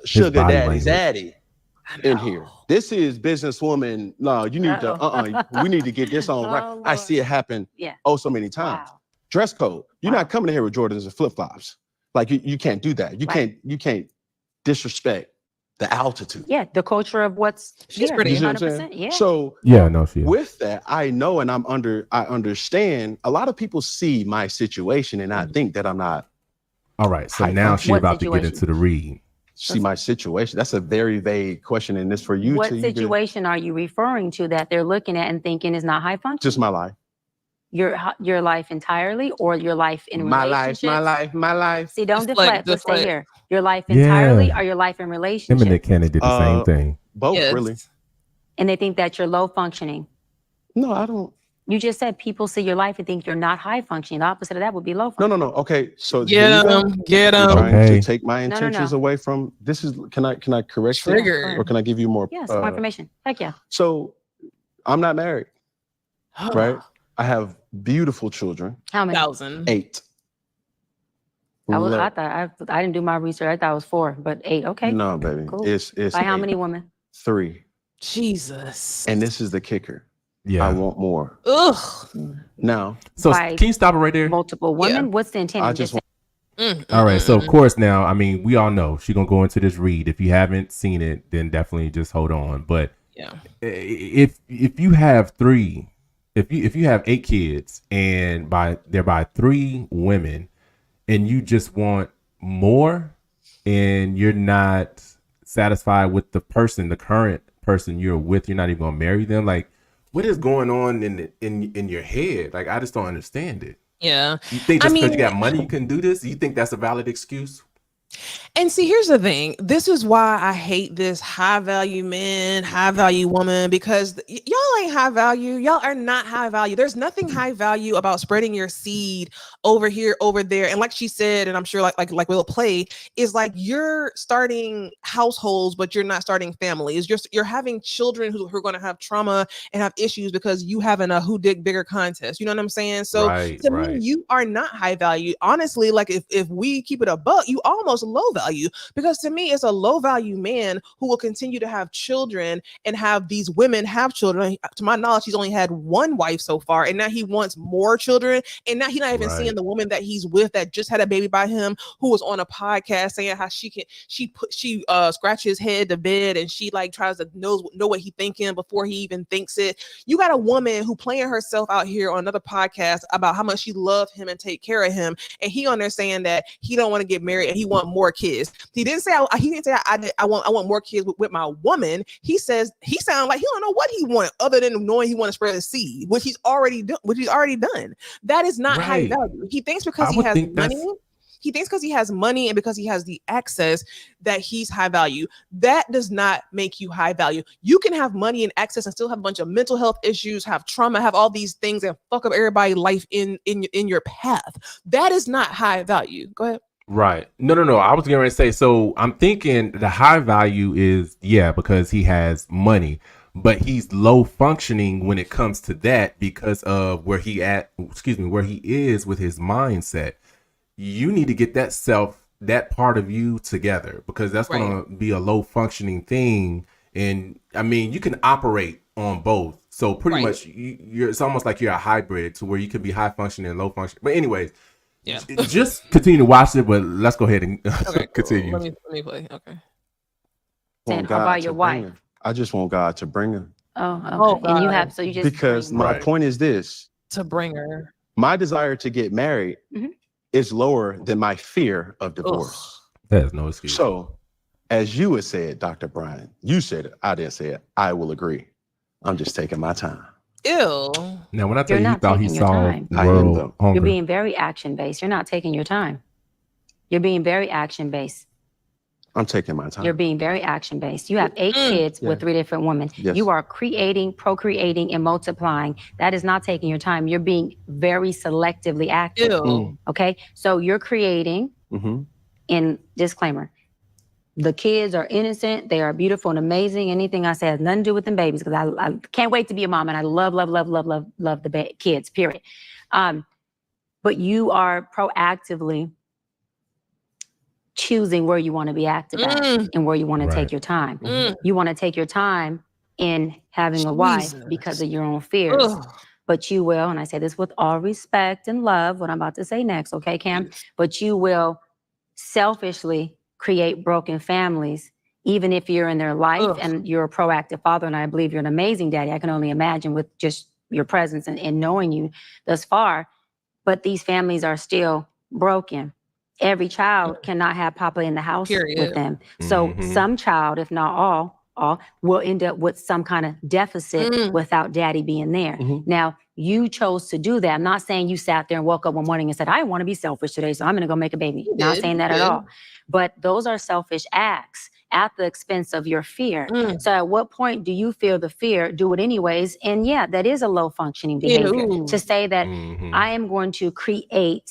sugar daddy zaddy. In here, this is businesswoman. No, you need to. We need to get this on right. Lord. I see it happen. So many times. Wow. Dress code. You're not coming in here with Jordans and flip flops. Like you can't do that. You can't disrespect the altitude. Yeah, the culture of what's. She's pretty. 100%. Yeah. So with that, I know, and I understand. A lot of people see my situation, and I think that I'm not. All right. So now she's about to get into the read. See my situation. That's a very vague question, and this for you. What situation are you referring to that they're looking at and thinking is not high function? Just my life. Your life entirely, or your life in relationships? My life. See, don't deflect. Let's stay here. Your life entirely, or your life in relationships? Him and Nick Cannon did the same thing. Both, really. And they think that you're low functioning. No, I don't. You just said people see your life and think you're not high functioning. The opposite of that would be low functioning. No. Okay, so get them. Trying to take my intentions away from this is. Can I correct Trigger, or can I give you more? Yes, more information. Heck yeah. So, I'm not married, right? I have beautiful children. How many? 1,000. 8. I didn't do my research. I thought it was 4, but 8. Okay. No, baby. Cool. It's by how many women? 3. Jesus. And this is the kicker. Yeah. I want more. Ugh. Now. So can you stop it right there? Multiple women? What's the intent? I just want. All right. So of course now, I mean, we all know she's gonna go into this read. If you haven't seen it, then definitely just hold on. But if you have 3, if you have 8 kids and they're by 3 women, and you just want more, and you're not satisfied with the current person you're with, you're not even gonna marry them. Like, what is going on in your head? Like, I just don't understand it. Yeah. You think just because you got money you can do this? You think that's a valid excuse? And see, here's the thing. This is why I hate this high value man, high value woman, because y'all ain't high value. Y'all are not high value. There's nothing high value about spreading your seed over here, over there. And like she said, and I'm sure like we'll play, is like you're starting households, but you're not starting families. You're having children who are going to have trauma and have issues because you having a who dig bigger contest. You know what I'm saying? So to me, you are not high value. Honestly, like if we keep it a buck, you almost low value, because to me it's a low value man who will continue to have children and have these women have children. To my knowledge, he's only had 1 wife so far, and now he wants more children, and now he's not even seeing the woman that he's with that just had a baby by him, who was on a podcast saying how she scratch his head to bed, and she like tries to know what he thinking before he even thinks it. You got a woman who playing herself out here on another podcast about how much she loved him and take care of him, and he understand that he don't want to get married and he want more kids. He didn't say I want more kids with my woman. He says he sounds like he don't know what he want other than knowing he want to spread a seed, which he's already done. That is not high value. He thinks because he has money. He thinks because he has money and because he has the access that he's high value. That does not make you high value. You can have money and access and still have a bunch of mental health issues, have trauma, have all these things and fuck up everybody's life in your path. That is not high value. Go ahead. Right. No. I was going to say, so I'm thinking the high value is, because he has money, but he's low functioning when it comes to that because of where he is with his mindset. You need to get that part of you together, because that's going to be a low functioning thing. And I mean, you can operate on both. So pretty much it's almost like you're a hybrid to where you can be high functioning and low functioning. But anyways, just continue to watch it, but let's go ahead and continue. Let me play. Okay. Saying, how about your wife? I just want God to bring her. Oh, okay. And you have, so you just, because my point is this: to bring her. My desire to get married is lower than my fear of divorce. There's no excuse. So, as you had said, Dr. Brian, you said it, I didn't say it. I will agree. I'm just taking my time. Ew. Now, when I tell you thought he saw world hunger, you're being very action-based. You're not taking your time. You're being very action-based. I'm taking my time. You're being very action-based. You have 8 kids with 3 different women. Yes. You are creating, procreating, and multiplying. That is not taking your time. You're being very selectively active. Okay? So you're creating, in disclaimer, the kids are innocent. They are beautiful and amazing. Anything I say has nothing to do with them babies, because I can't wait to be a mom, and I love the kids, period. But you are proactively choosing where you want to be active at and where you want to take your time. You want to take your time in having a wife because of your own fears. But you will, and I say this with all respect and love, what I'm about to say next, okay, Cam? But you will selfishly create broken families, even if you're in their life and you're a proactive father, and I believe you're an amazing daddy. I can only imagine with just your presence and knowing you thus far. But these families are still broken. Every child cannot have Papa in the house with them. So some child, if not all will end up with some kind of deficit without daddy being there. Now, you chose to do that. I'm not saying you sat there and woke up one morning and said, I want to be selfish today, so I'm going to go make a baby. Not saying that at all. But those are selfish acts at the expense of your fear. So at what point do you feel the fear, do it anyways? And yeah, that is a low functioning behavior. To say that I am going to create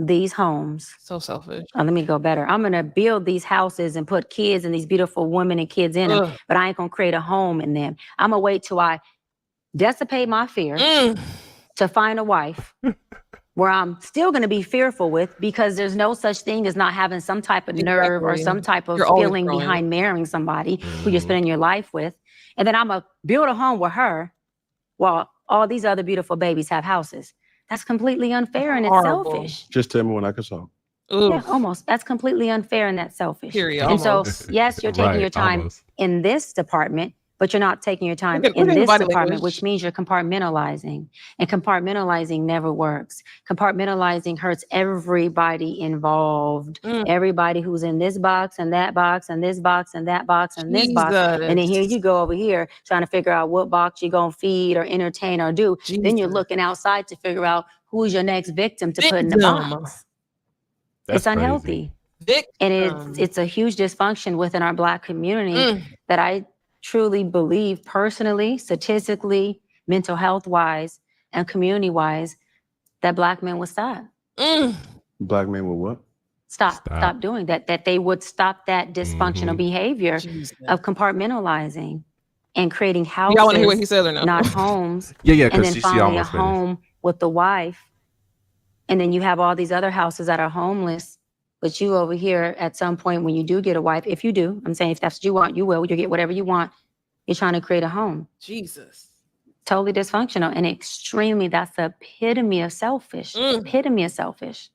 these homes. So selfish. Let me go better. I'm going to build these houses and put kids and these beautiful women and kids in them, but I ain't going to create a home in them. I'm going to wait till I dissipate my fear to find a wife where I'm still going to be fearful with, because there's no such thing as not having some type of nerve or some type of feeling behind marrying somebody who you're spending your life with. And then I'm going to build a home with her while all these other beautiful babies have houses. That's completely unfair and it's selfish. Just tell me when I can solve. Yeah, almost. That's completely unfair and that's selfish. Period. And so, yes, you're taking your time in this department, but you're not taking your time in this department, which means you're compartmentalizing. And compartmentalizing never works. Compartmentalizing hurts everybody involved. Everybody who's in this box and that box and this box and that box and this box. And then here you go over here trying to figure out what box you're going to feed or entertain or do. Then you're looking outside to figure out who's your next victim to put in the box. It's unhealthy. And it's a huge dysfunction within our Black community that I truly believe personally, statistically, mental health wise, and community wise, that Black men would stop. Black men would what? Stop doing that. That they would stop that dysfunctional behavior of compartmentalizing and creating houses. Y'all want to hear what he says or no? Not homes. Yeah. And then she finally a almost home with the wife. And then you have all these other houses that are homeless. But you over here, at some point when you do get a wife, if you do, I'm saying if that's what you want, you will. You'll get whatever you want. You're trying to create a home. Jesus. Totally dysfunctional and extremely, that's the epitome of selfish. Epitome of selfish.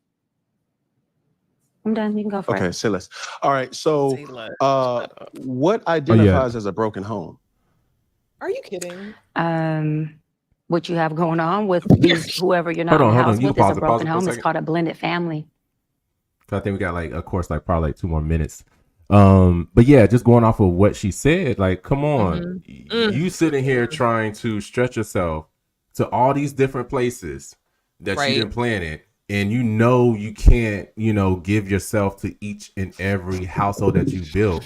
I'm done. You can go first. Okay, say less. All right, so what identifies as a broken home? Are you kidding? What you have going on with these, whoever you're not in the house with is a broken home. It's called a blended family. So I think we got of course, probably 2 more minutes. But yeah, just going off of what she said, come on, you sitting here trying to stretch yourself to all these different places that you didn't plan it. And you can't, give yourself to each and every household that you build.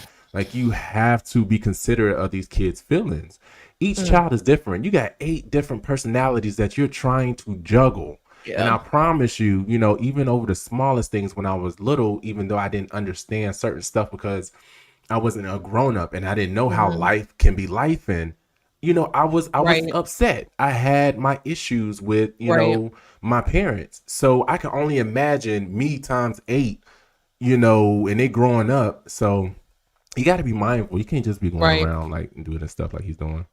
You have to be considerate of these kids' feelings. Each child is different. You got 8 different personalities that you're trying to juggle. Yeah. And I promise you, even over the smallest things when I was little, even though I didn't understand certain stuff because I wasn't a grown up and I didn't know how life can be life. And, I was upset. I had my issues with, my parents. So I can only imagine me times 8, and they growing up. So you got to be mindful. You can't just be going around and doing this stuff like he's doing.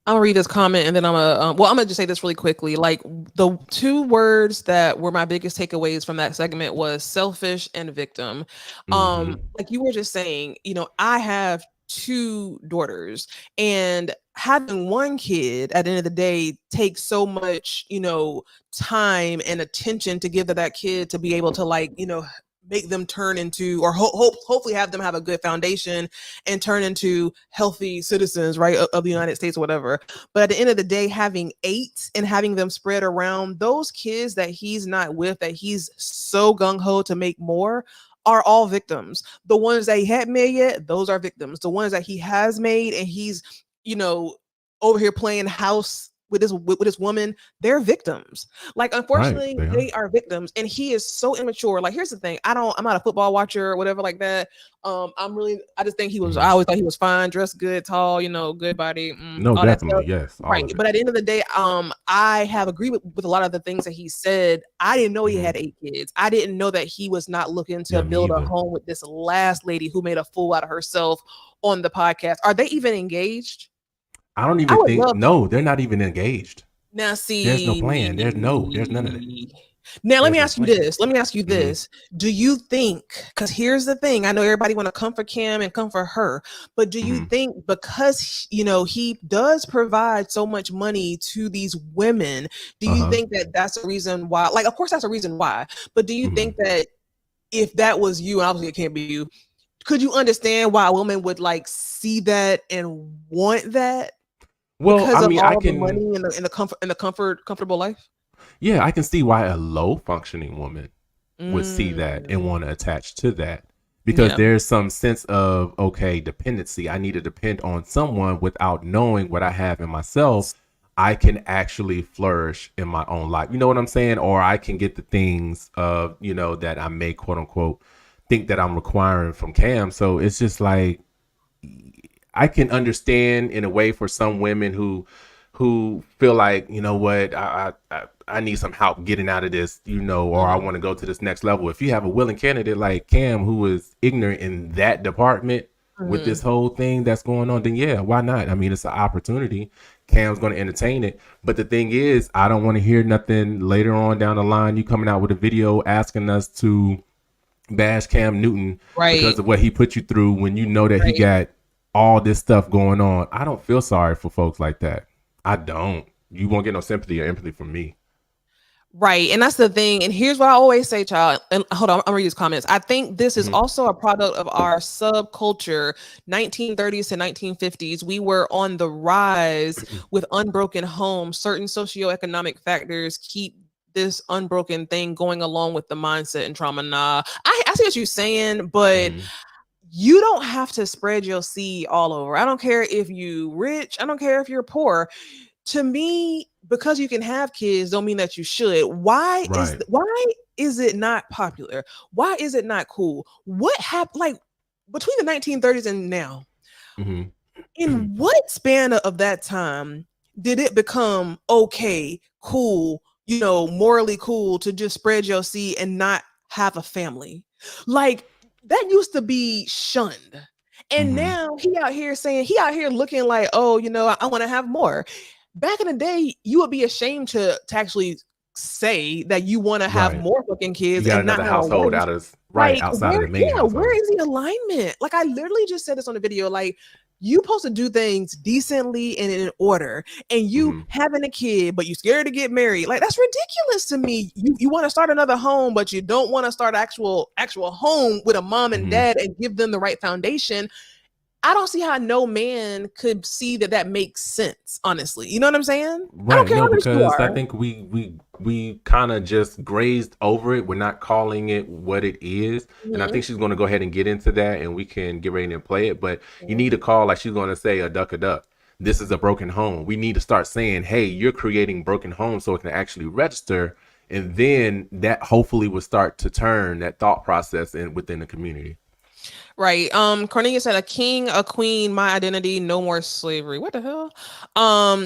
I'm gonna read this comment and then I'm gonna just say this really quickly. The 2 words that were my biggest takeaways from that segment was selfish and victim. Like you were just saying, I have 2 daughters and having 1 kid at the end of the day takes so much, time and attention to give to that kid to be able to make them turn into, or hopefully have them have a good foundation and turn into healthy citizens, right, of the United States or whatever. But at the end of the day, having 8 and having them spread around, those kids that he's not with, that he's so gung-ho to make more, are all victims. The ones that he hadn't made yet, those are victims. The ones that he has made and he's, over here playing house with this woman, they're victims. Unfortunately, they are victims, and he is so immature. Here's the thing: I'm not a football watcher or whatever like that. I just think he was. I always thought he was fine, dressed good, tall, good body. No, definitely, yes, right. But at the end of the day, I have agreed with a lot of the things that he said. I didn't know he had 8 kids. I didn't know that he was not looking to build a home with this last lady who made a fool out of herself on the podcast. Are they even engaged? I don't even think. No, they're not even engaged. Now, see, there's no plan. There's none of that. Now, let me ask you this. Do you think, because here's the thing, I know everybody want to come for Kim and come for her, but do you think because, he does provide so much money to these women, do you think that that's a reason why, of course that's a reason why, but do you think that if that was you, and obviously it can't be you, could you understand why a woman would see that and want that? Well, because I mean, of all the money and the comfortable life. Yeah, I can see why a low functioning woman would see that and want to attach to that, because there's some sense of dependency. I need to depend on someone without knowing what I have in myself. I can actually flourish in my own life. You know what I'm saying? Or I can get the things of that I may quote unquote think that I'm requiring from Cam. So it's just I can understand in a way for some women who feel like, I need some help getting out of this, or I want to go to this next level. If you have a willing candidate like Cam, who is ignorant in that department with this whole thing that's going on, then yeah, why not? I mean, it's an opportunity. Cam's going to entertain it. But the thing is, I don't want to hear nothing later on down the line, you coming out with a video asking us to bash Cam Newton because of what he put you through, when you know that he got all this stuff going on. I don't feel sorry for folks like that. I don't. You won't get no sympathy or empathy from me. Right. And that's the thing. And here's what I always say, child. And hold on, I'm gonna read these comments. I think this is also a product of our subculture, 1930s to 1950s. We were on the rise with unbroken homes. Certain socioeconomic factors keep this unbroken thing going along with the mindset and trauma. Nah, I see what you're saying, but you don't have to spread your seed all over. I don't care if you rich. I don't care if you're poor. To me, because you can have kids don't mean that you should. Why is it not popular? Why is it not cool? What happened, like, between the 1930s and now? In what span of that time did it become okay, cool, you know, morally cool to just spread your seed and not have a family? Like, that used to be shunned. And now he out here looking like, oh, you know, I want to have more. Back in the day, you would be ashamed to actually say that you want to have more fucking kids. You got and not another have household a out of outside of the main household. Where is the alignment? Like, I literally just said this on the video. Like, you supposed to do things decently and in order, and you having a kid, but you scared to get married. Like, that's ridiculous to me. You want to start another home, but you don't want to start actual home with a mom and dad and give them the right foundation. I don't see how no man could see that makes sense, honestly. You know what I'm saying? Right. I don't care no, how rich because you are. I think we kind of just grazed over it. We're not calling it what it is. And I think she's going to go ahead and get into that, and we can get ready and play it. But you need to call, like she's going to say, a duck. This is a broken home. We need to start saying, hey, you're creating broken homes so it can actually register. And then that hopefully will start to turn that thought process within the community. Right. Cornelia said, a king, a queen, my identity, no more slavery. What the hell?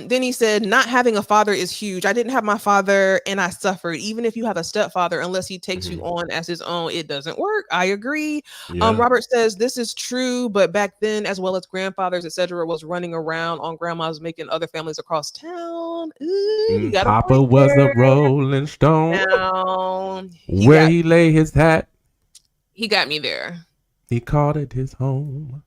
Then he said, not having a father is huge. I didn't have my father and I suffered. Even if you have a stepfather, unless he takes you on as his own, it doesn't work. I agree. Robert says, this is true, but back then, as well as grandfathers, etc., was running around on grandmas making other families across town. Ooh, Papa was a rolling stone. Now, he lay his hat. He got me there. He called it his home.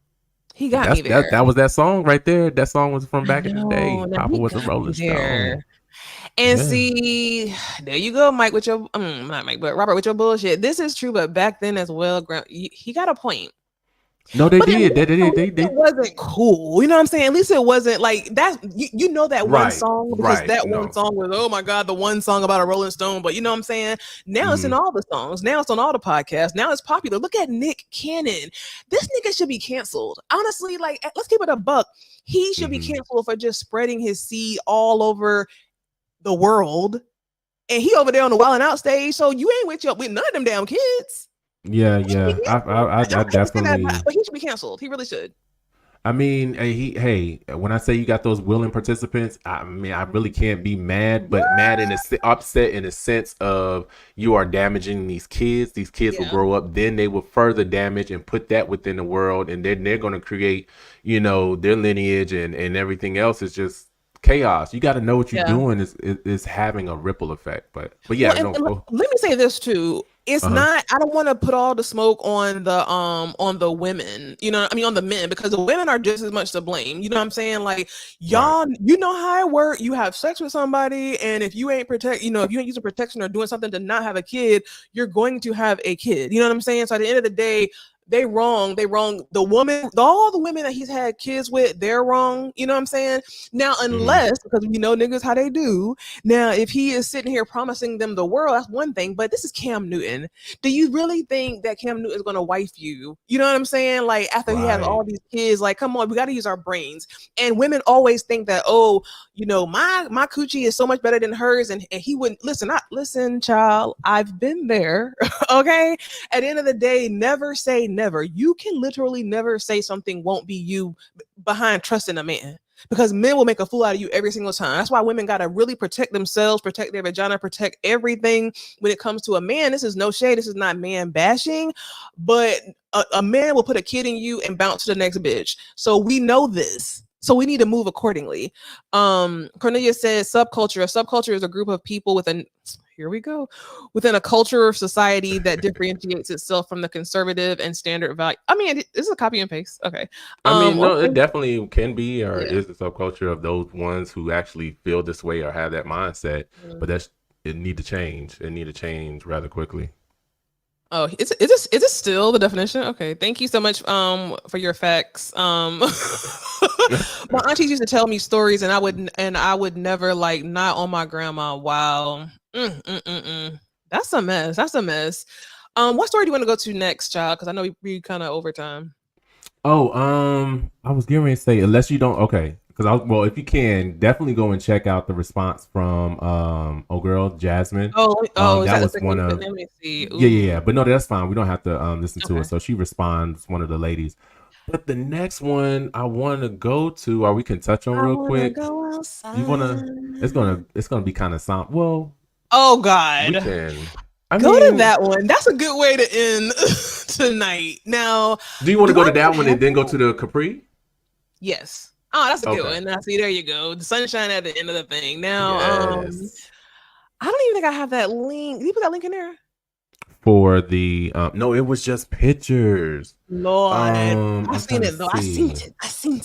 He got me there. That was that song right there. That song was from back in the day. Papa was a rolling stone. And see, there you go, Mike, with your not Mike, but Robert with your bullshit. This is true, but back then as well, he got a point. No, they did. It wasn't cool. You know what I'm saying? At least it wasn't like that. You know that one song because one song was, oh my God, the one song about a Rolling Stone. But you know what I'm saying? Now it's in all the songs. Now it's on all the podcasts. Now it's popular. Look at Nick Cannon. This nigga should be canceled. Honestly, like, let's keep it a buck. He should be canceled for just spreading his seed all over the world. And he over there on the Wild 'N Out stage. So you ain't with none of them damn kids. Yeah. I definitely. But he should be canceled. He really should. I mean, when I say you got those willing participants, I mean, I really can't be mad, but mad upset in a sense of you are damaging these kids. These kids will grow up, then they will further damage and put that within the world, and then they're going to create, you know, their lineage and everything else is just chaos. You got to know what you're doing is having a ripple effect. But yeah, let me say this too. It's not, I don't want to put all the smoke on the women, you know, I mean, on the men, because the women are just as much to blame. You know what I'm saying? Like, y'all, you know how it works. You have sex with somebody, and if you ain't if you ain't using protection or doing something to not have a kid, you're going to have a kid. You know what I'm saying? So at the end of the day, they wrong. The woman, all the women that he's had kids with, they're wrong. You know what I'm saying? Now, unless, because we know niggas how they do. Now, if he is sitting here promising them the world, that's one thing. But this is Cam Newton. Do you really think that Cam Newton is going to wife you? You know what I'm saying? Like, after he has all these kids, like, come on, we got to use our brains. And women always think that, oh, you know, my coochie is so much better than hers, and he wouldn't listen, child. I've been there. Okay. At the end of the day, never say never. You can literally never say something won't be you behind trusting a man, because men will make a fool out of you every single time. That's why women got to really protect themselves, protect their vagina, protect everything when it comes to a man. This is no shade. This is not man bashing, but a man will put a kid in you and bounce to the next bitch. So we know this. So we need to move accordingly. Cornelia says subculture. A subculture is a group of people with here we go. Within a culture or society that differentiates itself from the conservative and standard value. I mean, this is a copy and paste. Okay. I mean, no, okay. it definitely can be, or is the subculture of those ones who actually feel this way or have that mindset. But it need to change. It need to change rather quickly. Oh, is it still the definition? Okay, thank you so much for your facts. My aunties used to tell me stories, and I would never like not on my grandma. Wow, that's a mess. That's a mess. What story do you want to go to next, child? Because I know we kind of over time. Oh, I was getting ready to say, unless you don't, okay. Because if you can, definitely go and check out the response from girl Jasmine. That was one of. Let me see. Yeah. But no, that's fine. We don't have to listen to it. So she responds, one of the ladies. But the next one I want to go to, or we can touch on real quick. Go outside. You wanna? It's gonna be kind of somber. Well. Oh God. We can. Go to that one. That's a good way to end tonight. Now, do you want to go to that one and then go to the Capri? Yes. Oh, that's a good one. Now, see, there you go. The sunshine at the end of the thing. Now, yes. I don't even think I have that link. Did you put that link in there? For the no, it was just pictures. Lord, I've seen it though. I seen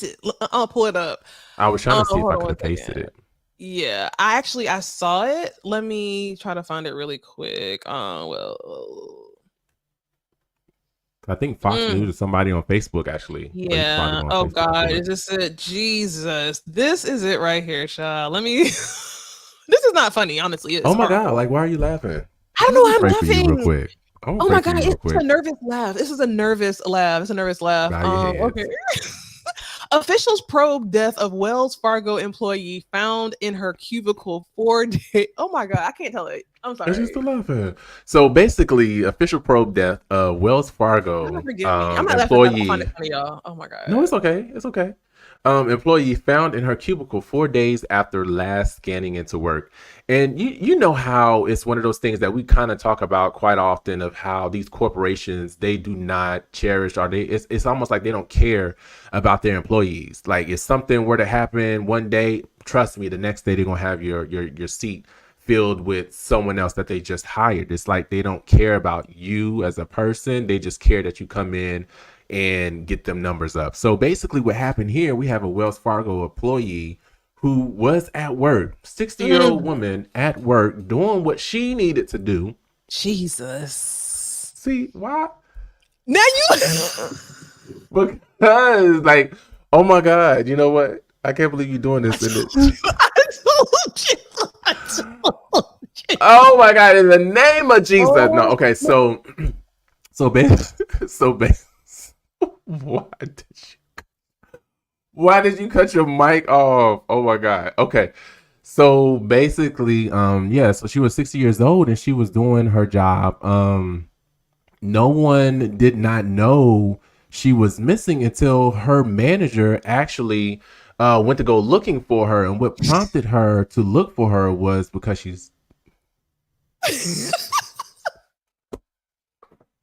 it. I'll pull it up. I was trying to see if I could have pasted it. Yeah, I saw it. Let me try to find it really quick. I think Fox News or somebody on Facebook actually. Yeah. Oh God, is this it? Jesus, this is it right here, child. Let me. This is not funny, honestly. It's my horrible. God, like why are you laughing? I don't know. I'm laughing. Real quick. Oh my God, it's a nervous laugh. This is a nervous laugh. It's a nervous laugh. Okay. Officials probe death of Wells Fargo employee found in her cubicle 4 days. Oh my God, I can't tell it. I'm sorry. She's still laughing. So basically, official probe death of Wells Fargo I'm not employee. Laughing. It funny, y'all. Oh my God. No, it's okay. It's okay. Employee found in her cubicle 4 days after last scanning into work. And you know how it's one of those things that we kind of talk about quite often of how these corporations, they do not cherish, or it's almost like they don't care about their employees. Like if something were to happen one day, trust me, the next day they're going to have your seat filled with someone else that they just hired. It's like they don't care about you as a person. They just care that you come in and get them numbers up. So basically what happened here, we have a Wells Fargo employee who was at work, 60-year-old woman at work doing what she needed to do. Jesus. See, why? Now you because like, oh my God, you know what? I can't believe you're doing this. I told you. Oh my God, in the name of Jesus. No, okay, so why did you cut your mic off? Oh my God. Okay. So basically, so she was 60 years old and she was doing her job. No one did not know she was missing until her manager actually went to go looking for her. And what prompted her to look for her was because she's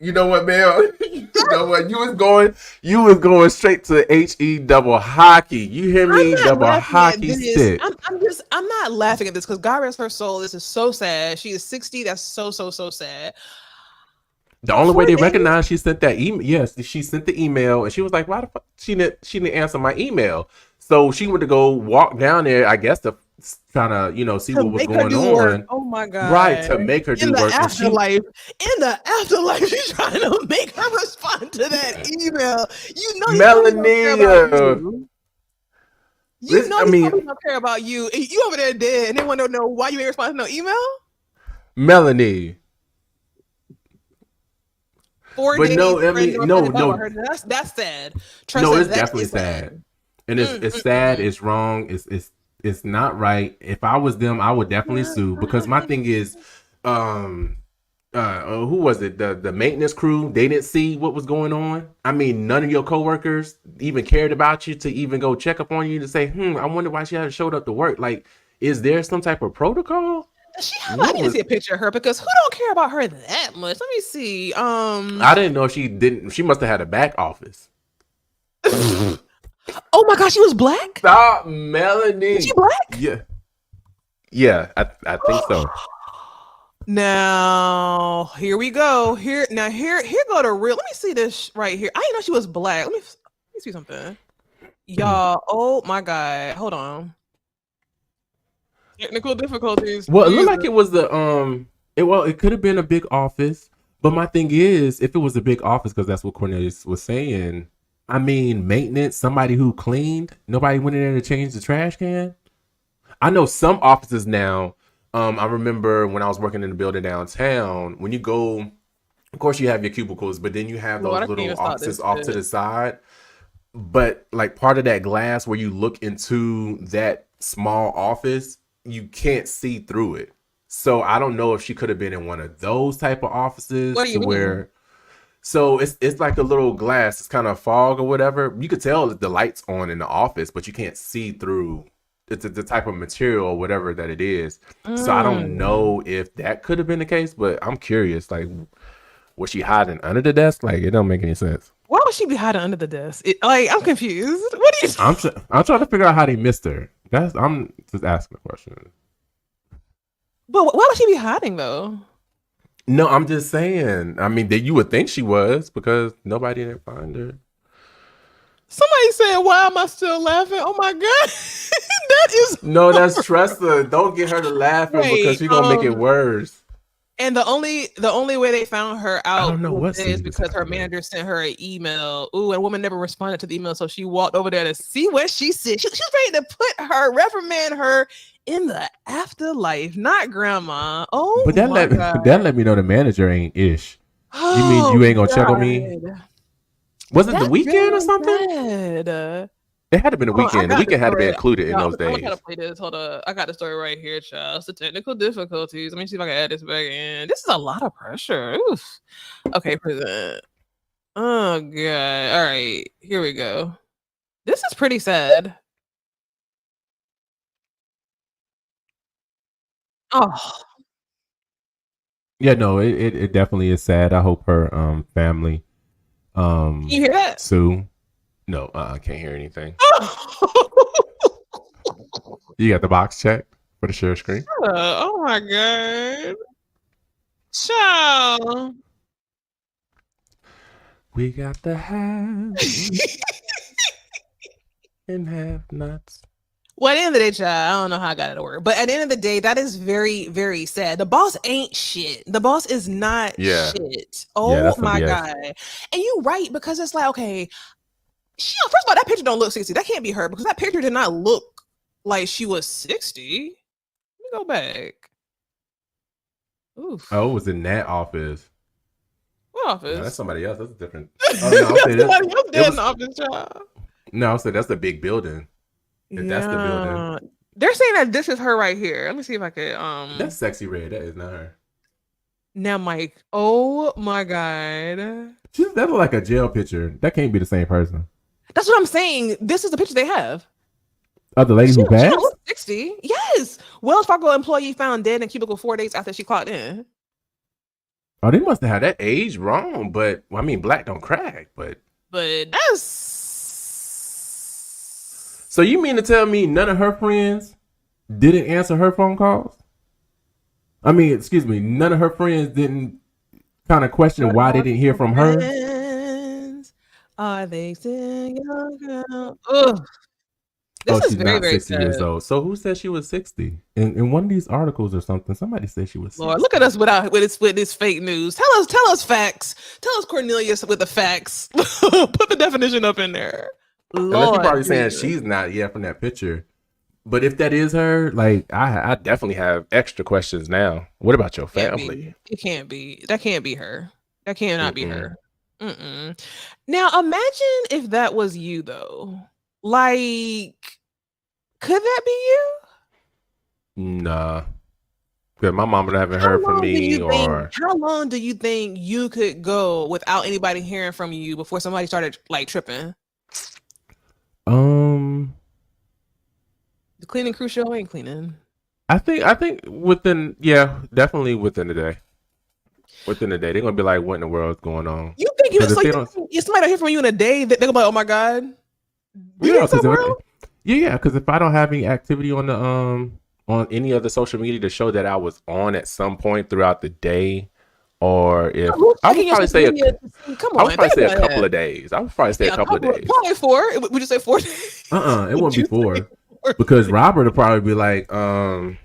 You know what, Mel? You know what? You was going straight to HE double hockey. You hear me? Double hockey stick. I'm not laughing at this because God rest her soul. This is so sad. She is 60. That's so sad. The only way they recognize she sent that email. Yes, she sent the email and she was like, why the fuck she didn't answer my email? So she went to go walk down there, I guess, to trying to, see what was going on. Work. Oh my God. Right, to make her do work. In the afterlife, she's trying to make her respond to that email. Meloney. Don't care about you. You over there dead and they want to know why you ain't responding to no email? Meloney. 4 but days. No. That's sad. It's definitely sad. And it's sad. It's wrong. It's not right. If I was them, I would definitely sue because my thing is, who was it? The maintenance crew. They didn't see what was going on. I mean, none of your coworkers even cared about you to even go check up on you to say, I wonder why she hasn't showed up to work. Like, is there some type of protocol? I need to see a picture of her because who don't care about her that much? Let me see. I didn't know she didn't. She must have had a back office. Oh my gosh, she was black? Now here we go. Here go to real. Let me see this right here. I didn't know she was black. Let me see something. Y'all, oh my god. Hold on. Technical difficulties. Well, it looked like it was it could have been a big office, but my thing is, if it was a big office, because that's what Cornelius was saying. I mean, maintenance, somebody who cleaned, nobody went in there to change the trash can. I know some offices now. I remember when I was working in the building downtown, when you go, of course you have your cubicles, but then you have those little offices off to the side. But like part of that glass where you look into that small office, you can't see through it. So I don't know if she could have been in one of those type of offices What do you mean? So it's like a little glass, it's kind of fog or whatever. You could tell that the light's on in the office, but you can't see through the type of material or whatever that it is. So I don't know if that could have been the case, but I'm curious, like, was she hiding under the desk? Like, it don't make any sense. Why would she be hiding under the desk? I'm confused. What are you? I'm trying to figure out how they missed her. I'm just asking a question. But why would she be hiding though? No, I'm just saying. I mean, that you would think she was because nobody didn't find her. Somebody said, "Why am I still laughing?" Oh my god, that is no. That's Tressa. Don't get her to laughing because she's gonna make it worse. And the only way they found her out is because her happening. manager sent her an email. Ooh, and a woman never responded to the email, so she walked over there to see what she said. She was ready to reprimand her in the afterlife, not grandma. Oh, but that let me know the manager ain't ish. You mean you ain't gonna check on me? Was it the weekend or something? It had to been a weekend. The weekend had to be included in those days. I'm gonna play this. Hold up. I got the story right here, child. It's the technical difficulties. Let me see if I can add this back in. This is a lot of pressure. Oof. Okay, present. Oh god. All right. Here we go. This is pretty sad. Oh. Yeah, no, it definitely is sad. I hope her family Can you hear that? Sue. No, I can't hear anything. You got the box checked for the share screen? Oh my god. Ciao. We got the haves and have-nots. Well, at the end of the day, child, I don't know how I got it to work. But at the end of the day, that is very, very sad. The boss ain't shit. The boss is not shit. Oh my god. And you right, because it's like, okay, first of all, that picture don't look 60. That can't be her because that picture did not look like she was 60. Let me go back. Oof. Oh, it was in that office. What office? No, that's somebody else. That's a different. Somebody else dead in the office, child. No, I said that's the big building. That's the building. They're saying that this is her right here. Let me see if I could. That's sexy red. That is not her. Now, Mike. Oh my god. That looks like a jail picture. That can't be the same person. That's what I'm saying. This is the picture they have. Oh, the lady who passed? 60. Yes. Wells Fargo employee found dead in cubicle 4 days after she clocked in. Oh, they must have had that age wrong. But I mean, black don't crack. But that's. So you mean to tell me none of her friends didn't answer her phone calls? I mean, excuse me, none of her friends didn't kind of question why they didn't hear from her? Are they still young? Ugh. This is very, very 60 years old. So who said she was 60? In one of these articles or something, somebody said she was 60. Lord, look at us with this fake news. Tell us facts. Tell us Cornelius with the facts. Put the definition up in there. Unless you're probably saying she's not from that picture. But if that is her, like I definitely have extra questions now. What about your family? It can't be. That can't be her. That cannot be her. Now imagine if that was you though. Like, could that be you? Nah. Because my mama haven't heard from me how long do you think you could go without anybody hearing from you before somebody started like tripping? The cleaning crew show ain't cleaning. I think definitely within the day. Within the day, they're gonna be like, "What in the world is going on?" You think if somebody don't hear from you in a day, they're gonna be like, "Oh my god." Because if I don't have any activity on on any other social media to show that I was on at some point throughout the day, or if I would probably say a couple of days. I would probably say a couple of days. Probably 4. Would you say 4 days? It wouldn't be 4 because Robert would probably be like, where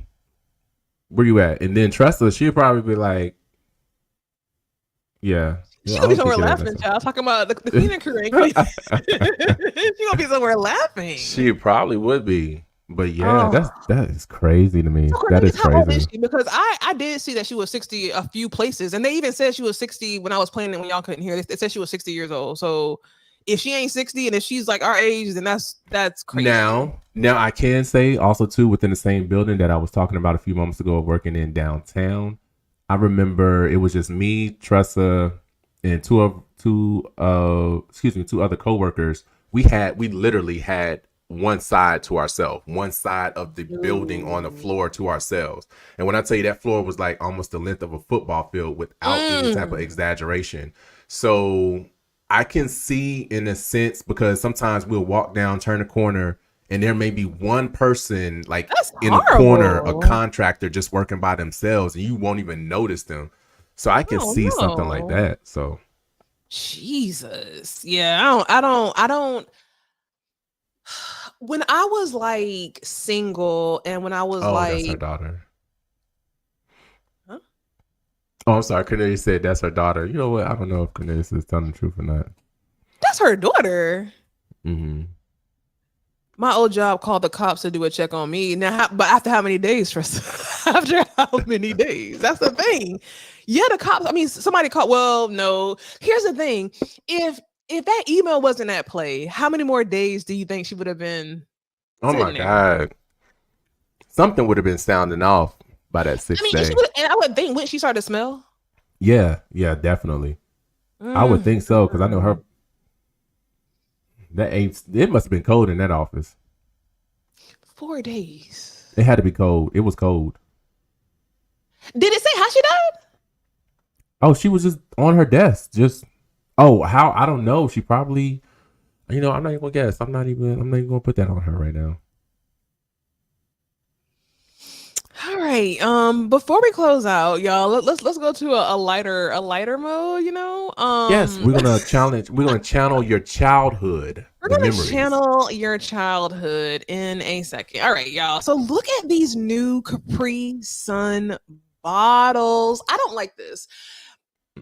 you at? And then Tressa, she'd probably be like, yeah. She gonna be somewhere laughing, child. Talking about the queen and crew. She gonna be somewhere laughing. She probably would be. But yeah, that is crazy to me. So that is how old is crazy. she? Because I did see that she was 60 a few places, and they even said she was 60 when I was playing it when y'all couldn't hear. They said she was 60 years old. So if she ain't 60 and if she's like our age, then that's crazy. Now I can say also too, within the same building that I was talking about a few moments ago, working in downtown, I remember it was just me, Tressa, and two other coworkers. We literally had one side to ourselves, one side of the building on the floor to ourselves. And when I tell you that floor was like almost the length of a football field without any type of exaggeration. So I can see in a sense, because sometimes we'll walk down, turn a corner, and there may be one person like in a corner, a contractor just working by themselves, and you won't even notice them. So I can see something like that. So Jesus. Yeah, I don't when I was like single and when I was that's her daughter. Huh? Oh, I'm sorry. Cornelia said that's her daughter. You know what? I don't know if Cornelia is telling the truth or not. That's her daughter. Mm-hmm. My old job called the cops to do a check on me. Now, but after how many days? After how many days? That's the thing. Yeah, the cops. I mean, somebody called. Well, no. Here's the thing. If that email wasn't at play, how many more days do you think she would have been? Oh my God. Something would have been sounding off by that 6th day. And I would think, wouldn't she start to smell? Yeah, definitely. I would think so, because I know her. It must have been cold in that office. 4 days. It had to be cold. It was cold. Did it say how she died? Oh, she was just on her desk. How? I don't know. She probably, I'm not even gonna guess. I'm not even gonna put that on her right now. All right. Before we close out, y'all, let's go to a lighter mode. Yes, we're gonna channel your childhood. We're gonna channel your childhood in a second. All right, y'all. So look at these new Capri Sun bottles. I don't like this.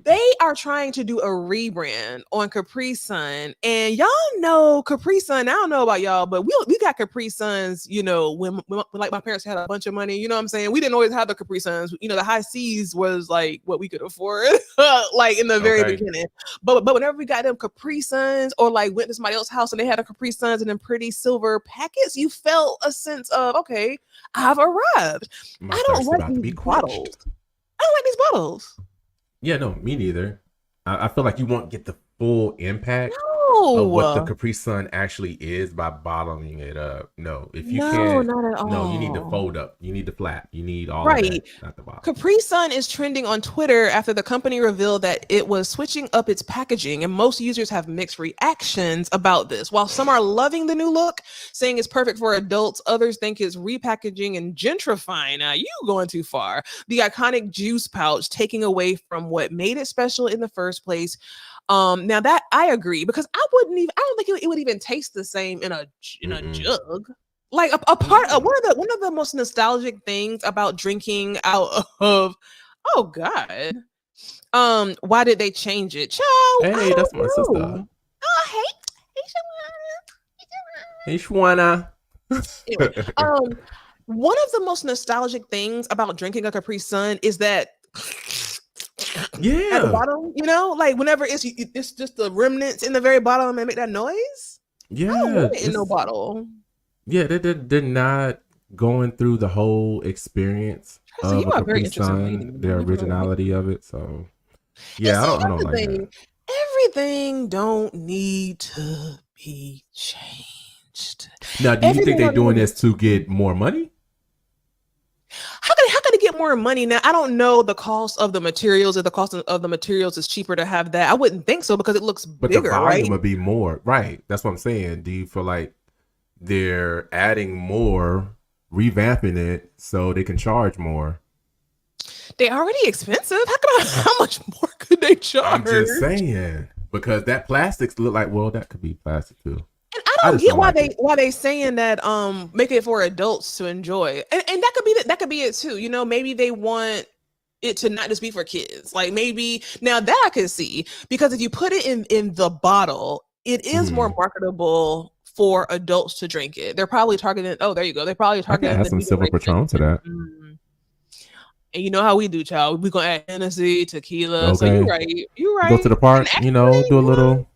They are trying to do a rebrand on Capri Sun, and y'all know Capri Sun. I don't know about y'all, but we got Capri Suns. When like my parents had a bunch of money. You know what I'm saying? We didn't always have the Capri Suns. The High Seas was like what we could afford, like in the very beginning. But whenever we got them Capri Suns, or like went to somebody else's house and they had a Capri Suns in them pretty silver packets, you felt a sense of, okay, I've arrived. I don't like these bottles. I don't like these bottles. Yeah, no, me neither. I feel like you won't get the full impact of what the Capri Sun actually is by bottling it up. No, if you can't, not at all. No, you need to fold up. You need to flap. You need all of that, not the bottle. Capri Sun is trending on Twitter after the company revealed that it was switching up its packaging, and most users have mixed reactions about this. While some are loving the new look, saying it's perfect for adults, others think it's repackaging and gentrifying. Now, you going too far. The iconic juice pouch taking away from what made it special in the first place. Now that I agree, because I don't think it would even taste the same in a jug. Like a part of one of the most nostalgic things about drinking out of, oh God. Why did they change it? Child, hey, that's my sister. Oh, hey, Shwana. Anyway, one of the most nostalgic things about drinking a Capri Sun is that at the bottom, like whenever it's just the remnants in the very bottom and make that noise. Yeah, I don't want it in no bottle. Yeah, they're not going through the whole experience of a Capri Sun, the originality of it. So yeah, I don't like that. Everything don't need to be changed. Now, do you think they're doing this to get more money? How can they get more money? Now, I don't know the cost of the materials. If the cost of the materials is cheaper to have that, I wouldn't think so, because it looks bigger, the volume would be more, right? That's what I'm saying. Do you feel like they're adding more revamping it so they can charge more. They already expensive. How much more could they charge? I'm just saying, because that plastics look like, well, that could be plastic too. And I don't get why they saying that make it for adults to enjoy. And that could be it too. You know, maybe they want it to not just be for kids. Like maybe now that I can see, because if you put it in the bottle, it is more marketable for adults to drink it. They're probably targeting. Oh, there you go. They're probably targeting. I can add some silver Patron to that. And you know how we do, child. We're gonna add Hennessy, tequila. Okay. So you're right. You're right. Go to the park, actually, do a little.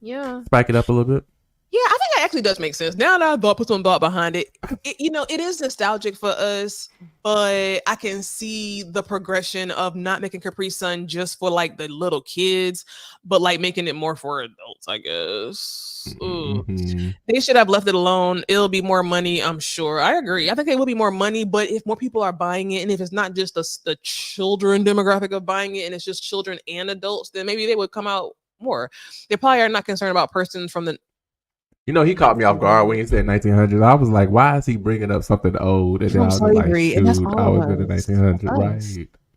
Yeah. Spike it up a little bit. Yeah, I think that actually does make sense. Now that I put some thought behind it, it is nostalgic for us, but I can see the progression of not making Capri Sun just for like the little kids, but like making it more for adults, I guess. They should have left it alone. It'll be more money, I'm sure. I agree. I think it will be more money, but if more people are buying it, and if it's not just the children demographic of buying it, and it's just children and adults, then maybe they would come out more. They probably are not concerned about persons from the. He caught me off guard when he said 1900s. I was like, why is he bringing up something old? And then I was like, shoot, I was in the 1900s, right?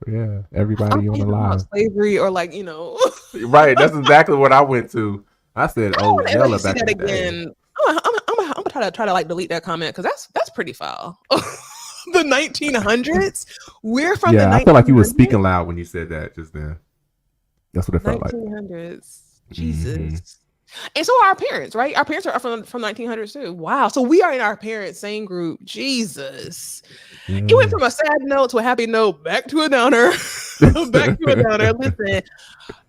Yeah, everybody on the line. Slavery or like, Right, that's exactly what I went to. I said, oh, Yella back in the again. I'm gonna try to like delete that comment because that's pretty foul. The 1900s? We're from the 1900s? I feel like you were speaking loud when you said that just then. That's what it felt like. 1900s. Jesus. And so are our parents, right? Our parents are from 1900s too. Wow. So we are in our parents' same group. Jesus. It went from a sad note to a happy note, back to a downer. Back to a downer. Listen,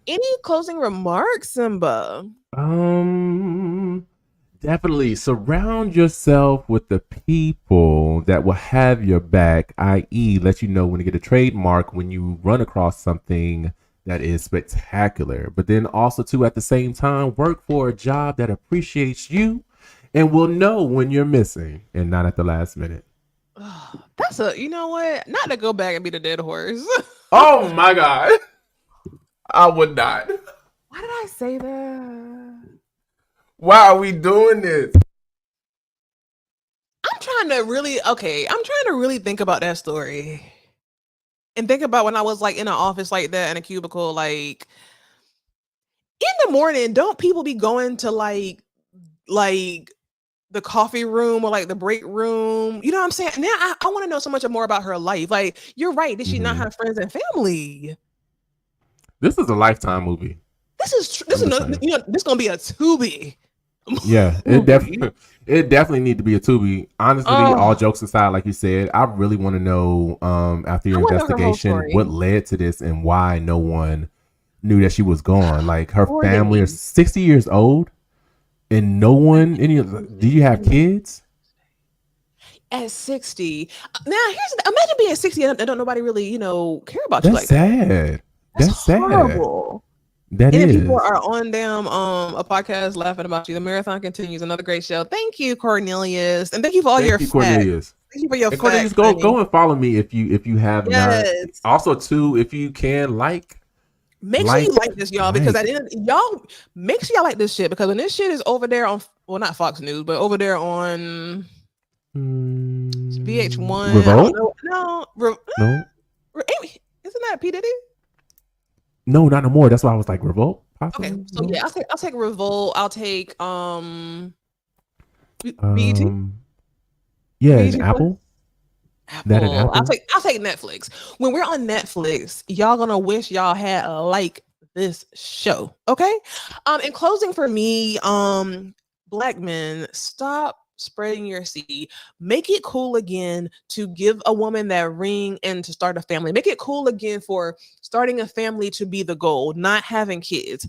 any closing remarks, Simba? Definitely surround yourself with the people that will have your back, i.e. let you know when to get a trademark when you run across something that is spectacular, but then also too at the same time work for a job that appreciates you and will know when you're missing and not at the last minute. That's you know what? Not to go back and be the dead horse. Oh my God. I would not. Why did I say that? Why are we doing this? I'm trying to really think about that story. And think about when I was like in an office like that in a cubicle, like in the morning, don't people be going to like the coffee room or like the break room? You know what I'm saying? Now I want to know so much more about her life. Like, you're right. Did she not have friends and family? This is a Lifetime movie. This is this gonna be a Tubi. Yeah, it definitely need to be a Tubi. Honestly, all jokes aside, like you said, I really want to know after your investigation what led to this and why no one knew that she was gone. Like her family is 60 years old and no one. Do you have kids? At 60, now imagine being 60 and don't nobody really care about you. That's sad. That's horrible. That and is. People are on a podcast laughing about you. The marathon continues. Another great show. Thank you, Cornelius, and thank you for all your facts. Cornelius. Thank you for your facts. Cornelius, go and follow me if you have not. Also, too, if you can make sure you like this, y'all, because y'all make sure y'all like this shit, because when this shit is over there on not Fox News, but over there on VH1. Revolt? No. Isn't that P Diddy? No, not no more. That's why I was like Revolt. Possibly? Okay, so yeah, I'll take Revolt. I'll take BET. Yeah, and Apple. That an Apple. I'll take Netflix. When we're on Netflix, y'all gonna wish y'all had this show. Okay. In closing for me, Black men, stop spreading your seed. Make it cool again to give a woman that ring and to start a family. Make it cool again for starting a family to be the goal, not having kids.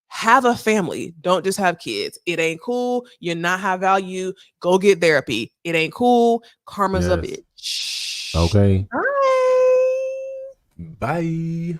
Have a family. Don't just have kids. It ain't cool. You're not high value. Go get therapy. It ain't cool. Karma's a bitch. Okay. Bye. Bye.